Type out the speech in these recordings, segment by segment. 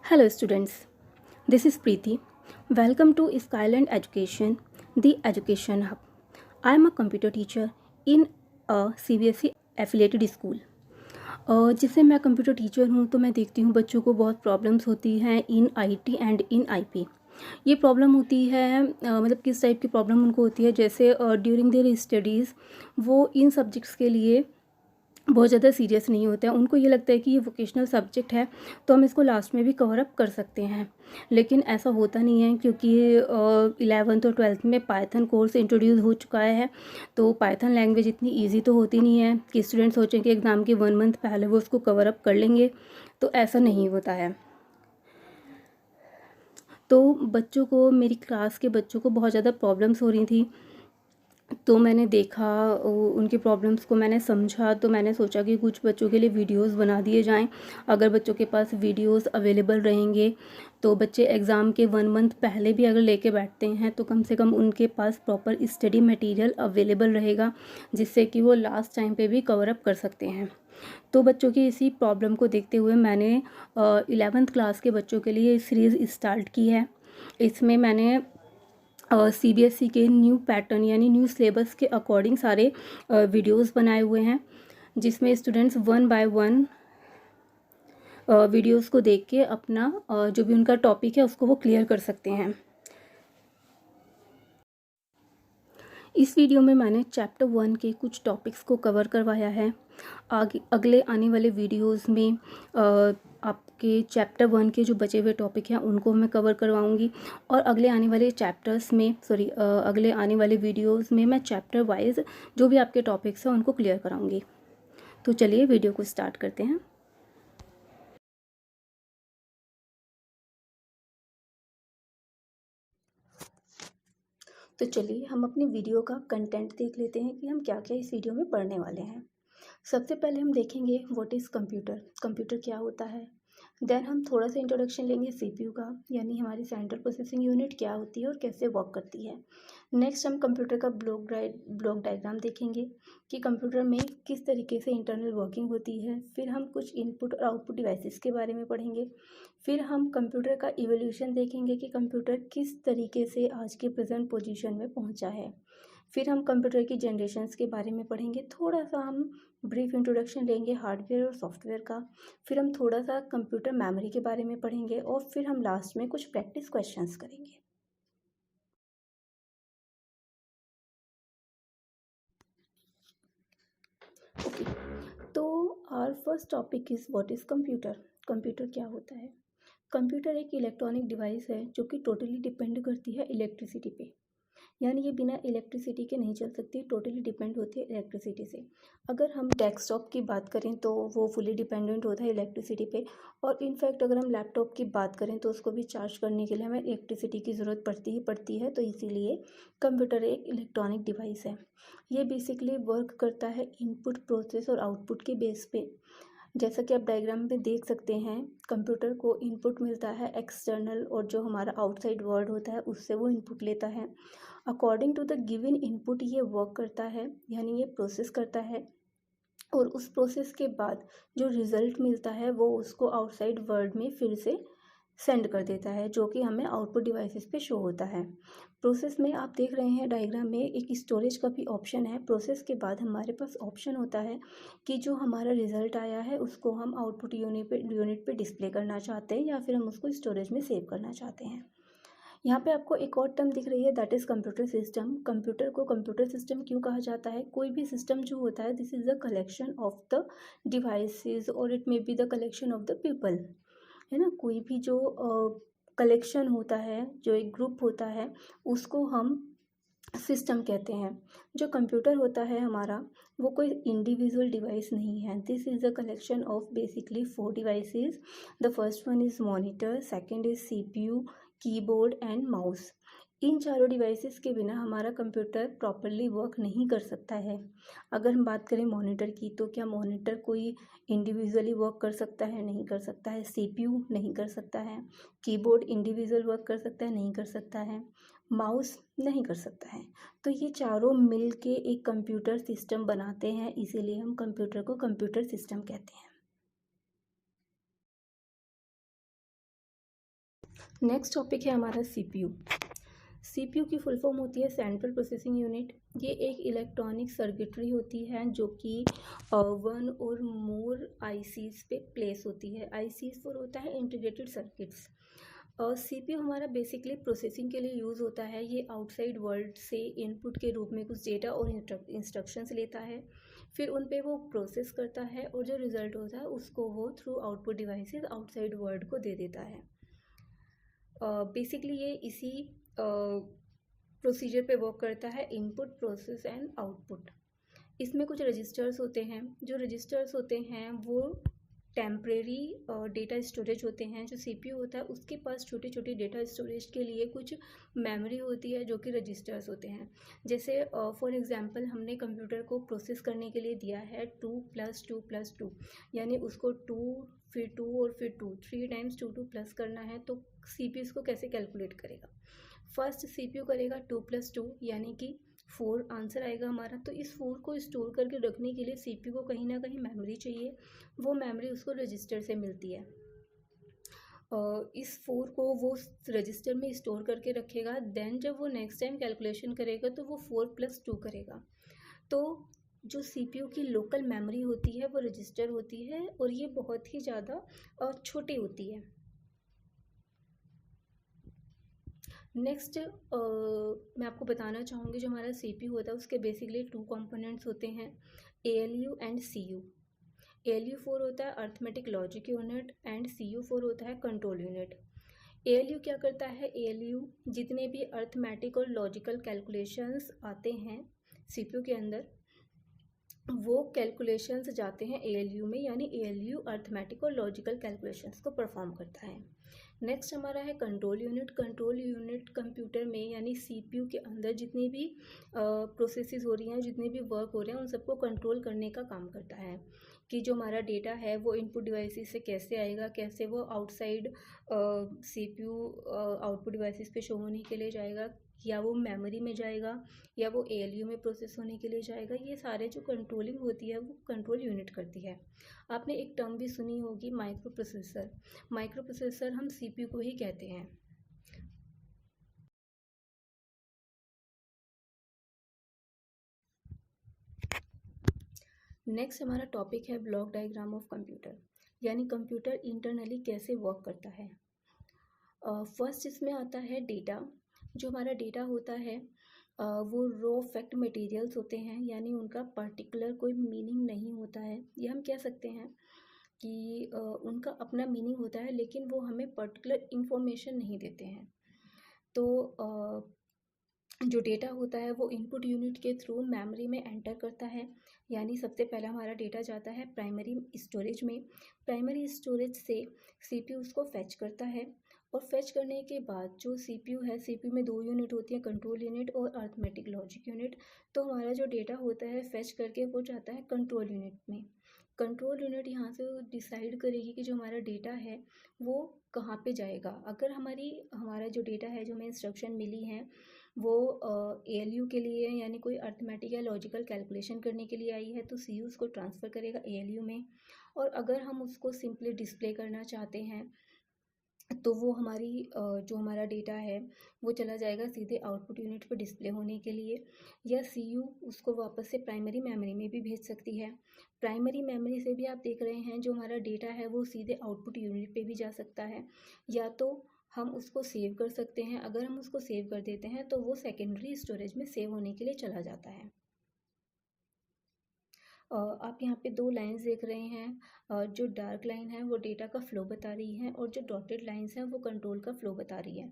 Hello students, this is Preeti. Welcome to Skyland Education, the Education Hub. I am a computer teacher in a CBSE affiliated school. जिससे मैं computer teacher हूँ तो मैं देखती हूँ बच्चों को बहुत प्रॉब्लम्स होती हैं in IT and in IP. ये प्रॉब्लम होती है मतलब किस टाइप की प्रॉब्लम उनको होती है, जैसे ड्यूरिंग देयर स्टडीज़ वो इन सब्जेक्ट्स के लिए बहुत ज़्यादा सीरियस नहीं होते हैं। उनको ये लगता है कि ये वोकेशनल सब्जेक्ट है तो हम इसको लास्ट में भी कवर अप कर सकते हैं, लेकिन ऐसा होता नहीं है क्योंकि 11th और 12th में पाइथन कोर्स इंट्रोड्यूस हो चुका है। तो पाइथन लैंग्वेज इतनी इजी तो होती नहीं है कि स्टूडेंट सोचें कि एग्ज़ाम के 1 मंथ पहले वो उसको कवर अप कर लेंगे, तो ऐसा नहीं होता है। तो बच्चों को, मेरी क्लास के बच्चों को बहुत ज़्यादा प्रॉब्लम्स हो रही थी, तो मैंने देखा उनकी प्रॉब्लम्स को मैंने समझा, तो मैंने सोचा कि कुछ बच्चों के लिए वीडियोस बना दिए जाएं। अगर बच्चों के पास वीडियोस अवेलेबल रहेंगे तो बच्चे एग्ज़ाम के 1 मंथ पहले भी अगर लेके बैठते हैं तो कम से कम उनके पास प्रॉपर स्टडी मटेरियल अवेलेबल रहेगा, जिससे कि वो लास्ट टाइम पे भी कवर अप कर सकते हैं। तो बच्चों की इसी प्रॉब्लम को देखते हुए मैंने 11th क्लास के बच्चों के लिए सीरीज़ स्टार्ट की है। इसमें मैंने सीबीएसई के न्यू पैटर्न यानी न्यू सिलेबस के अकॉर्डिंग सारे वीडियोस बनाए हुए हैं, जिसमें स्टूडेंट्स 1 बाय 1 वीडियोस को देख के अपना जो भी उनका टॉपिक है उसको वो क्लियर कर सकते हैं। इस वीडियो में मैंने चैप्टर 1 के कुछ टॉपिक्स को कवर करवाया है। आगे अगले आने वाले वीडियोस में आपके चैप्टर 1 के जो बचे हुए टॉपिक हैं उनको मैं कवर करवाऊंगी, और अगले आने वाले चैप्टर्स में अगले आने वाले वीडियोस में मैं चैप्टर वाइज जो भी आपके टॉपिक्स हैं उनको क्लियर कराऊंगी। तो चलिए वीडियो को स्टार्ट करते हैं। तो चलिए हम अपनी वीडियो का कंटेंट देख लेते हैं कि हम क्या क्या इस वीडियो में पढ़ने वाले हैं। सबसे पहले हम देखेंगे व्हाट इज़ कंप्यूटर, कंप्यूटर क्या होता है। देन हम थोड़ा सा इंट्रोडक्शन लेंगे सीपीयू का, यानी हमारी सेंट्रल प्रोसेसिंग यूनिट क्या होती है और कैसे वर्क करती है। नेक्स्ट हम कंप्यूटर का ब्लॉक डायग्राम देखेंगे कि कंप्यूटर में किस तरीके से इंटरनल वर्किंग होती है। फिर हम कुछ इनपुट और आउटपुट डिवाइसेस के बारे में पढ़ेंगे। फिर हम कंप्यूटर का इवोल्यूशन देखेंगे कि कंप्यूटर किस तरीके से आज के प्रेजेंट पोजीशन में पहुंचा है। फिर हम कंप्यूटर की जनरेशन्स के बारे में पढ़ेंगे, थोड़ा सा हम ब्रीफ इंट्रोडक्शन लेंगे हार्डवेयर और सॉफ्टवेयर का। फिर हम थोड़ा सा कंप्यूटर मेमोरी के बारे में पढ़ेंगे, और फिर हम लास्ट में कुछ प्रैक्टिस क्वेश्चंस करेंगे। ओके, तो our first topic is what is computer. Computer क्या होता है। कंप्यूटर एक इलेक्ट्रॉनिक डिवाइस है जो कि टोटली डिपेंड करती है इलेक्ट्रिसिटी पे, यानी ये बिना इलेक्ट्रिसिटी के नहीं चल सकती, टोटली डिपेंड होती है इलेक्ट्रिसिटी से। अगर हम डेस्कटॉप की बात करें तो वो फुली डिपेंडेंट होता है इलेक्ट्रिसिटी पे, और इनफैक्ट अगर हम लैपटॉप की बात करें तो उसको भी चार्ज करने के लिए हमें इलेक्ट्रिसिटी की ज़रूरत पड़ती ही पड़ती है। तो इसीलिए कंप्यूटर एक इलेक्ट्रॉनिक डिवाइस है। ये बेसिकली वर्क करता है इनपुट प्रोसेस और आउटपुट के बेस पे। जैसा कि आप डायग्राम में देख सकते हैं, कंप्यूटर को इनपुट मिलता है एक्सटर्नल, और जो हमारा आउटसाइड वर्ल्ड होता है उससे वो इनपुट लेता है। According to the given input ये वर्क करता है, यानी ये प्रोसेस करता है, और उस प्रोसेस के बाद जो रिज़ल्ट मिलता है वो उसको आउटसाइड वर्ल्ड में फिर से सेंड कर देता है, जो कि हमें आउटपुट डिवाइसेस पे शो होता है। प्रोसेस में आप देख रहे हैं डायग्राम में एक स्टोरेज का भी ऑप्शन है। प्रोसेस के बाद हमारे पास ऑप्शन होता है कि जो हमारा रिज़ल्ट आया है उसको हम आउटपुट यूनिट पे डिस्प्ले करना चाहते हैं, या फिर हम उसको स्टोरेज में सेव करना चाहते हैं। यहाँ पे आपको एक और टर्म दिख रही है, that is computer system. Computer को कंप्यूटर सिस्टम क्यों कहा जाता है। कोई भी सिस्टम जो होता है, this is the collection of the devices, और it may be the collection of the people, है ना। कोई भी जो कलेक्शन होता है, जो एक ग्रुप होता है, उसको हम सिस्टम कहते हैं। जो कंप्यूटर होता है हमारा, वो कोई इंडिविजुअल डिवाइस नहीं है। This is a collection of basically 4 devices. The first one is monitor, second is CPU, keyboard and mouse. इन चारों डिवाइसेस के बिना हमारा कंप्यूटर प्रॉपरली वर्क नहीं कर सकता है। अगर हम बात करें मॉनिटर की, तो क्या मॉनिटर कोई इंडिविजुअली वर्क कर सकता है, नहीं कर सकता है। सीपीयू नहीं कर सकता है। कीबोर्ड इंडिविजुअल वर्क कर सकता है, नहीं कर सकता है। माउस नहीं कर सकता है। तो ये चारों मिल के एक कंप्यूटर सिस्टम बनाते हैं, इसीलिए हम कंप्यूटर को कंप्यूटर सिस्टम कहते हैं। नेक्स्ट टॉपिक है हमारा सीपीयू। सीपीयू की फुल फॉर्म होती है सेंट्रल प्रोसेसिंग यूनिट। ये एक इलेक्ट्रॉनिक सर्किटरी होती है जो कि वन और मोर आईसीज पे प्लेस होती है। आईसीज फॉर होता है इंटीग्रेटेड सर्किट्स। सीपीयू हमारा बेसिकली प्रोसेसिंग के लिए यूज़ होता है। ये आउटसाइड वर्ल्ड से इनपुट के रूप में कुछ डेटा और इंस्ट्रक्शंस लेता है, फिर उन पे वो प्रोसेस करता है और जो रिज़ल्ट होता है उसको वो through output devices outside world को दे देता है। बेसिकली ये इसी प्रोसीजर पे वर्क करता है, इनपुट प्रोसेस एंड आउटपुट। इसमें कुछ रजिस्टर्स होते हैं। जो रजिस्टर्स होते हैं वो टेम्परेरी डेटा स्टोरेज होते हैं। जो सीपीयू होता है उसके पास छोटी छोटी डेटा स्टोरेज के लिए कुछ मेमोरी होती है जो कि रजिस्टर्स होते हैं। जैसे फॉर एग्जांपल हमने कंप्यूटर को प्रोसेस करने के लिए दिया है 2+2+2, यानी उसको 2 फिर 2 और फिर 2, 3 टाइम्स 2 प्लस करना है। तो सीपीयू इसको कैसे कैलकुलेट करेगा? फर्स्ट सीपीयू करेगा 2+2 यानी कि 4 आंसर आएगा हमारा। तो इस 4 को स्टोर करके रखने के लिए सीपीयू को कहीं ना कहीं मेमोरी चाहिए। वो मेमोरी उसको रजिस्टर से मिलती है। इस 4 को वो रजिस्टर में स्टोर करके रखेगा। देन जब वो नेक्स्ट टाइम कैलकुलेशन करेगा तो वो 4+2 करेगा। तो जो सीपीयू की लोकल मेमोरी होती है वो रजिस्टर होती है और ये बहुत ही ज़्यादा छोटी होती है। नेक्स्ट मैं आपको बताना चाहूँगी जो हमारा सीपीयू होता है उसके बेसिकली 2 कंपोनेंट्स होते हैं, एएलयू एंड सीयू। एएलयू 4 होता है arithmetic logic unit and CU 4 होता है कंट्रोल यूनिट। एएलयू क्या करता है? एएलयू जितने भी अर्थमेटिक और लॉजिकल कैलकुलेशंस आते हैं सीपीयू के अंदर वो कैलकुलेशंस जाते हैं एएलयू में, यानी एएलयू अर्थमेटिक और लॉजिकल कैलकुलेशंस को परफॉर्म करता है। नेक्स्ट हमारा है control unit. Control unit computer में यानी सीपीयू के अंदर जितनी भी प्रोसेसेस हो रही हैं, जितने भी वर्क हो रहे हैं, उन सबको कंट्रोल करने का काम करता है कि जो हमारा डेटा है वो इनपुट डिवाइसेस से कैसे आएगा, कैसे वो आउटसाइड सीपीयू आउटपुट डिवाइसेस पे शो होने के लिए जाएगा, या वो मेमोरी में जाएगा, या वो एएलयू में प्रोसेस होने के लिए जाएगा। ये सारे जो कंट्रोलिंग होती है वो कंट्रोल यूनिट करती है। आपने एक टर्म भी सुनी होगी माइक्रो प्रोसेसर। माइक्रो प्रोसेसर हम सीपीयू को ही कहते हैं। नेक्स्ट हमारा टॉपिक है ब्लॉक डायग्राम ऑफ कंप्यूटर, यानी कंप्यूटर इंटरनली कैसे वर्क करता है। फर्स्ट इसमें आता है डेटा। जो हमारा डेटा होता है वो रॉ फैक्ट मटेरियल्स होते हैं, यानी उनका पर्टिकुलर कोई मीनिंग नहीं होता है। ये हम कह सकते हैं कि उनका अपना मीनिंग होता है लेकिन वो हमें पर्टिकुलर इंफॉर्मेशन नहीं देते हैं। तो जो डेटा होता है वो इनपुट यूनिट के थ्रू मेमोरी में एंटर करता है, यानी सबसे पहला हमारा डेटा जाता है प्राइमरी स्टोरेज में। प्राइमरी स्टोरेज से सीपीयू उसको फैच करता है और फैच करने के बाद जो सीपीयू है, सीपीयू में 2 यूनिट होती है, कंट्रोल यूनिट और अर्थमेटिक लॉजिक यूनिट। तो हमारा जो डेटा होता है फैच करके वो जाता है कंट्रोल यूनिट में। कंट्रोल यूनिट यहाँ से डिसाइड करेगी कि जो हमारा डेटा है वो कहाँ पे जाएगा। अगर हमारा जो डेटा है, जो हमें इंस्ट्रक्शन मिली है वो एएलयू के लिए यानी कोई अर्थमेटिक या लॉजिकल कैलकुलेशन करने के लिए आई है तो सीयू उसको ट्रांसफ़र करेगा एएलयू में। और अगर हम उसको सिंपली डिस्प्ले करना चाहते हैं तो वो जो हमारा डेटा है वो चला जाएगा सीधे आउटपुट यूनिट पर डिस्प्ले होने के लिए, या सीयू उसको वापस से प्राइमरी मेमोरी में भी भेज सकती है। प्राइमरी मेमोरी से भी आप देख रहे हैं जो हमारा डेटा है वो सीधे आउटपुट यूनिट पे भी जा सकता है, या तो हम उसको सेव कर सकते हैं। अगर हम उसको सेव कर देते हैं तो वो सेकेंडरी स्टोरेज में सेव होने के लिए चला जाता है। आप यहाँ पे 2 लाइंस देख रहे हैं। जो डार्क लाइन है वो डेटा का फ्लो बता रही है और जो डॉटेड लाइंस हैं वो कंट्रोल का फ्लो बता रही है।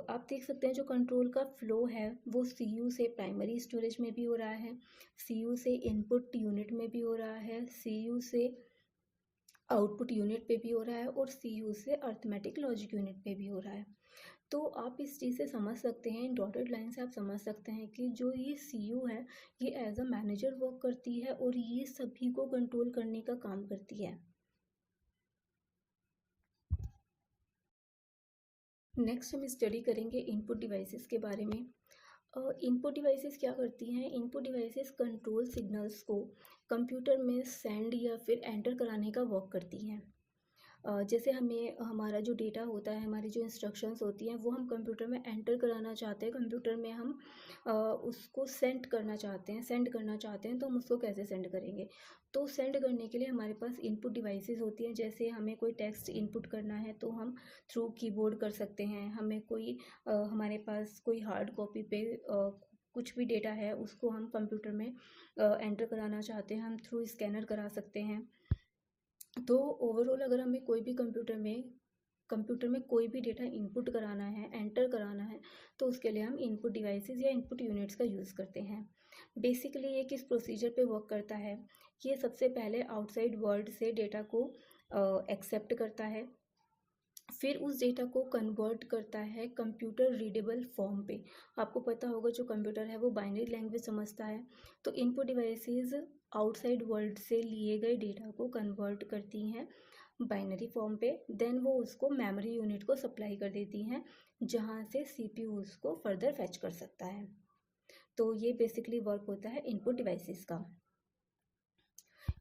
आप देख सकते हैं जो कंट्रोल का फ्लो है वो सीयू से प्राइमरी स्टोरेज में भी हो रहा है, सीयू से इनपुट यूनिट में भी हो रहा है, सीयू से आउटपुट यूनिट पे भी हो रहा है और सीयू से अर्थमेटिक लॉजिक यूनिट पे भी हो रहा है। तो आप इस चीज़ से समझ सकते हैं, इन डॉटेड लाइन से आप समझ सकते हैं कि जो ये सीयू है ये एज अ मैनेजर वर्क करती है और ये सभी को कंट्रोल करने का काम करती है। नेक्स्ट हम स्टडी करेंगे इनपुट डिवाइसेस के बारे में। इनपुट डिवाइसेस क्या करती हैं? इनपुट डिवाइसेस कंट्रोल सिग्नल्स को कंप्यूटर में सेंड या फिर एंटर कराने का वर्क करती हैं। जैसे हमें हमारा जो डेटा होता है, हमारी जो इंस्ट्रक्शंस होती हैं, वो हम कंप्यूटर में एंटर कराना चाहते हैं, कंप्यूटर में हम उसको सेंड करना चाहते हैं, तो हम उसको कैसे सेंड करेंगे? तो सेंड करने के लिए हमारे पास इनपुट डिवाइसेस होती हैं। जैसे हमें कोई टेक्स्ट इनपुट करना है तो हम थ्रू कीबोर्ड कर सकते हैं। हमें कोई हमारे पास कोई हार्ड कॉपी पे कुछ भी डेटा है, उसको हम कंप्यूटर में एंटर कराना चाहते हैं, हम थ्रू स्कैनर करा सकते हैं। तो ओवरऑल अगर हमें कोई भी कंप्यूटर में कोई भी डेटा इनपुट कराना है, एंटर कराना है, तो उसके लिए हम इनपुट डिवाइसेस या इनपुट यूनिट्स का यूज़ करते हैं। बेसिकली ये किस प्रोसीजर पे वर्क करता है? ये सबसे पहले आउटसाइड वर्ल्ड से डेटा को एक्सेप्ट करता है, फिर उस डेटा को कन्वर्ट करता है कंप्यूटर रीडेबल फॉर्म पे। आपको पता होगा जो कंप्यूटर है वो बाइनरी लैंग्वेज समझता है, तो इनपुट डिवाइसेस आउटसाइड वर्ल्ड से लिए गए डेटा को कन्वर्ट करती हैं बाइनरी फॉर्म पे। देन वो उसको मेमोरी यूनिट को सप्लाई कर देती हैं, जहाँ से सीपीयू उसको फर्दर फैच कर सकता है। तो ये बेसिकली वर्क होता है इनपुट डिवाइसेस का।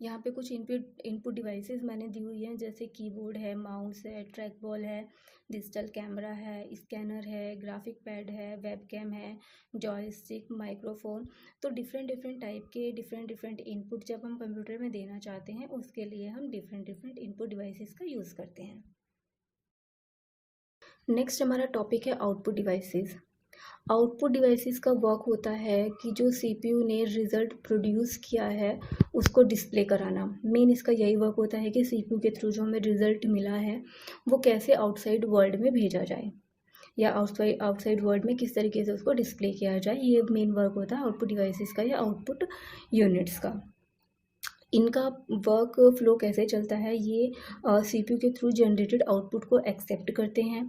यहाँ पे कुछ इनपुट डिवाइसेस मैंने दी हुई हैं, जैसे कीबोर्ड है, माउस है, ट्रैक बॉल है, डिजिटल कैमरा है, स्कैनर है, ग्राफिक पैड है, वेबकैम है, जॉयस्टिक, माइक्रोफोन। तो डिफरेंट डिफरेंट टाइप के डिफरेंट इनपुट जब हम कंप्यूटर में देना चाहते हैं, उसके लिए हम डिफरेंट इनपुट डिवाइसेस का यूज़ करते हैं। नेक्स्ट हमारा टॉपिक है आउटपुट डिवाइसेस। आउटपुट डिवाइसेस का वर्क होता है कि जो सीपीयू ने रिज़ल्ट प्रोड्यूस किया है उसको डिस्प्ले कराना। मेन इसका यही वर्क होता है कि सीपीयू के थ्रू जो हमें रिज़ल्ट मिला है वो कैसे आउटसाइड वर्ल्ड में भेजा जाए, या आउटसाइड वर्ल्ड में किस तरीके से उसको डिस्प्ले किया जाए। ये मेन वर्क होता है आउटपुट डिवाइसेस का या आउटपुट यूनिट्स का। इनका वर्क फ्लो कैसे चलता है? ये सीपीयू के थ्रू जनरेटेड आउटपुट को एक्सेप्ट करते हैं।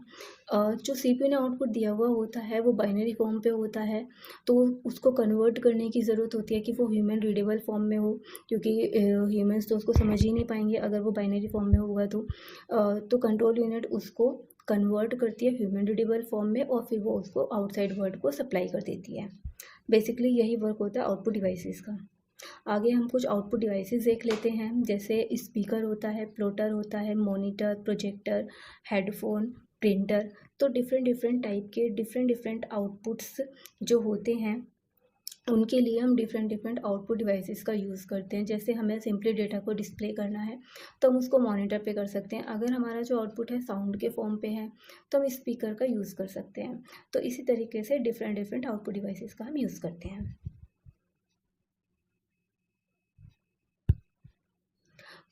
जो सीपीयू ने आउटपुट दिया हुआ होता है वो बाइनरी फॉर्म पे होता है, तो उसको कन्वर्ट करने की ज़रूरत होती है कि वो ह्यूमन रीडेबल फॉर्म में हो, क्योंकि ह्यूमंस तो उसको समझ ही नहीं पाएंगे अगर वो बाइनरी फॉर्म में होगा। तो कंट्रोल यूनिट उसको कन्वर्ट करती है ह्यूमन रीडेबल फॉर्म में, और फिर वो उसको आउटसाइड वर्ल्ड को सप्लाई कर देती है। बेसिकली यही वर्क होता है आउटपुट डिवाइसेस का। आगे हम कुछ आउटपुट डिवाइसेस देख लेते हैं, जैसे स्पीकर होता है, प्लॉटर होता है, मॉनिटर, प्रोजेक्टर, हेडफोन, प्रिंटर। तो डिफरेंट टाइप के डिफरेंट आउटपुट्स जो होते हैं उनके लिए हम डिफरेंट आउटपुट डिवाइसेस का यूज़ करते हैं। जैसे हमें सिंपली डेटा को डिस्प्ले करना है तो हम उसको मॉनिटर पे कर सकते हैं। अगर हमारा जो आउटपुट है साउंड के फॉर्म पे है तो हम स्पीकर का यूज़ कर सकते हैं। तो इसी तरीके से डिफरेंट आउटपुट डिवाइसेस का हम यूज़ करते हैं।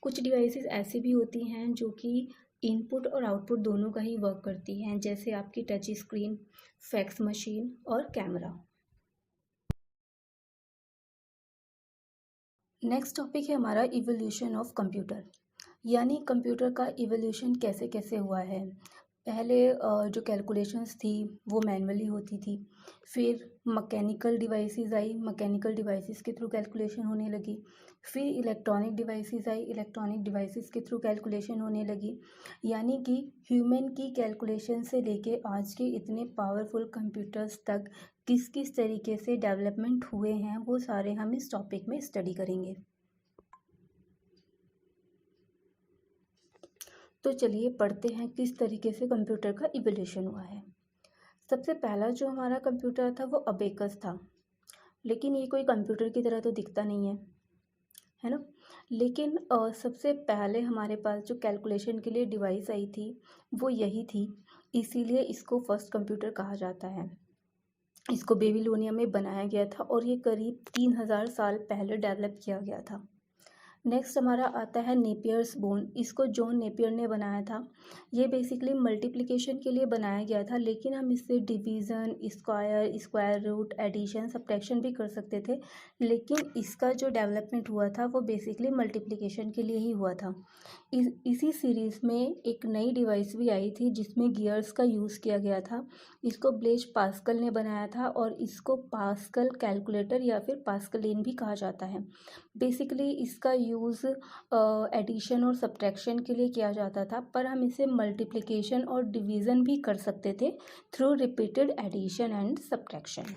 कुछ डिवाइसेस ऐसी भी होती हैं जो कि इनपुट और आउटपुट दोनों का ही वर्क करती हैं, जैसे आपकी टच स्क्रीन, फैक्स मशीन और कैमरा। नेक्स्ट टॉपिक है हमारा इवोल्यूशन ऑफ कंप्यूटर, यानी कंप्यूटर का इवोल्यूशन कैसे कैसे हुआ है। पहले जो कैलकुलेशंस थी वो मैनुअली होती थी, फिर मैकेनिकल डिवाइसेस आई, मैकेनिकल डिवाइसेस के थ्रू कैलकुलेशन होने लगी, फिर इलेक्ट्रॉनिक डिवाइसेस आई, इलेक्ट्रॉनिक डिवाइसेस के थ्रू कैलकुलेशन होने लगी। यानी कि ह्यूमन की कैलकुलेशन से लेके आज के इतने पावरफुल कंप्यूटर्स तक किस किस तरीके से डेवलपमेंट हुए हैं वो सारे हम इस टॉपिक में स्टडी करेंगे। तो चलिए पढ़ते हैं किस तरीके से कंप्यूटर का इवोल्यूशन हुआ है। सबसे पहला जो हमारा कंप्यूटर था वो अबेकस था, लेकिन ये कोई कंप्यूटर की तरह तो दिखता नहीं है ना। लेकिन सबसे पहले हमारे पास जो कैलकुलेशन के लिए डिवाइस आई थी वो यही थी, इसीलिए इसको फर्स्ट कंप्यूटर कहा जाता है। इसको बेबीलोनिया में बनाया गया था और ये करीब 3000 साल पहले डेवलप किया गया था। नेक्स्ट हमारा आता है नेपियर्स बोन। इसको जॉन नेपियर ने बनाया था। ये बेसिकली मल्टीप्लिकेशन के लिए बनाया गया था, लेकिन हम इससे division, square root, addition, subtraction भी कर सकते थे, लेकिन इसका जो डेवलपमेंट हुआ था वो बेसिकली मल्टीप्लिकेशन के लिए ही हुआ था। इसी सीरीज़ में एक नई डिवाइस भी आई थी जिसमें गियर्स का यूज़ किया गया था। इसको ब्लेज पास्कल ने बनाया था और इसको पास्कल कैलकुलेटर या फिर पास्कलिन भी कहा जाता है। बेसिकली इसका यूज़ एडिशन और सब्ट्रैक्शन के लिए किया जाता था, पर हम इसे मल्टीप्लिकेशन और डिवीज़न भी कर सकते थे through repeated addition and subtraction.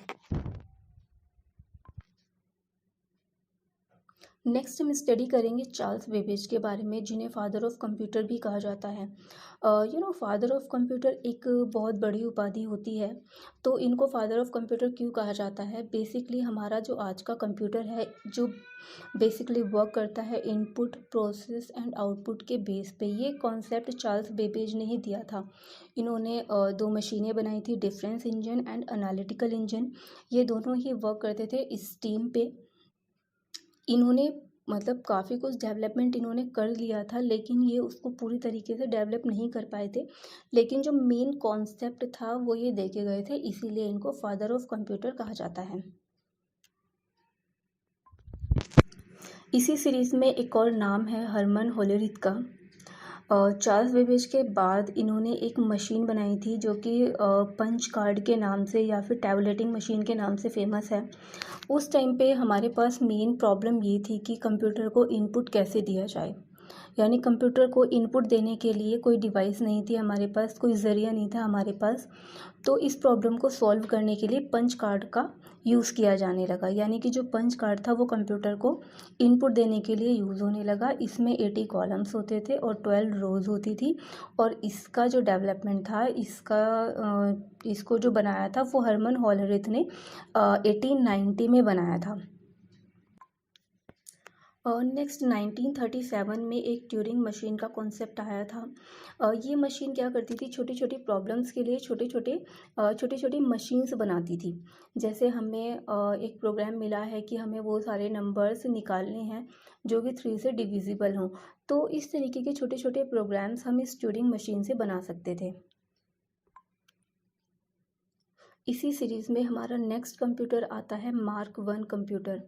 Next हम स्टडी करेंगे चार्ल्स बेबेज के बारे में, जिन्हें फादर ऑफ कंप्यूटर भी कहा जाता है। फादर ऑफ कंप्यूटर एक बहुत बड़ी उपाधि होती है। तो इनको फादर ऑफ कंप्यूटर क्यों कहा जाता है? बेसिकली हमारा जो आज का कंप्यूटर है, जो बेसिकली वर्क करता है इनपुट, प्रोसेस एंड आउटपुट के बेस पे, ये कॉन्सेप्ट चार्ल्स बेबेज ने ही दिया था। इन्होंने दो मशीनें बनाई थी, difference engine and analytical engine. ये दोनों ही वर्क करते थे स्टीम पे। इन्होंने मतलब काफ़ी कुछ डेवलपमेंट इन्होंने कर लिया था, लेकिन ये उसको पूरी तरीके से डेवलप नहीं कर पाए थे। लेकिन जो मेन कॉन्सेप्ट था वो ये देके गए थे, इसीलिए इनको फादर ऑफ कंप्यूटर कहा जाता है। इसी सीरीज़ में एक और नाम है हरमन होलेरिथ का। चार्ल्स बेबेज के बाद इन्होंने एक मशीन बनाई थी जो कि पंच कार्ड के नाम से या फिर टैबलेटिंग मशीन के नाम से फेमस है। उस टाइम पे हमारे पास मेन प्रॉब्लम ये थी कि कंप्यूटर को इनपुट कैसे दिया जाए। यानी कंप्यूटर को इनपुट देने के लिए कोई डिवाइस नहीं थी हमारे पास, कोई ज़रिया नहीं था हमारे पास। तो इस प्रॉब्लम को सॉल्व करने के लिए पंच कार्ड का यूज़ किया जाने लगा। यानी कि जो पंच कार्ड था वो कंप्यूटर को इनपुट देने के लिए यूज़ होने लगा। इसमें 80 कॉलम्स होते थे और 12 रोज़ होती थी। और इसका जो डेवलपमेंट था, इसको जो बनाया था वो हरमन होलेरिथ ने 1890 में बनाया था। और नेक्स्ट 1937 में एक ट्यूरिंग मशीन का कॉन्सेप्ट आया था। ये मशीन क्या करती थी, छोटी छोटी प्रॉब्लम्स के लिए छोटे छोटी मशीन्स बनाती थी। जैसे हमें एक प्रोग्राम मिला है कि हमें वो सारे नंबर्स निकालने हैं जो कि 3 से डिविजिबल हों। तो इस तरीके के छोटे छोटे प्रोग्राम्स हम इस ट्यूरिंग मशीन से बना सकते थे। इसी सीरीज़ में हमारा नेक्स्ट कंप्यूटर आता है मार्क 1 कंप्यूटर।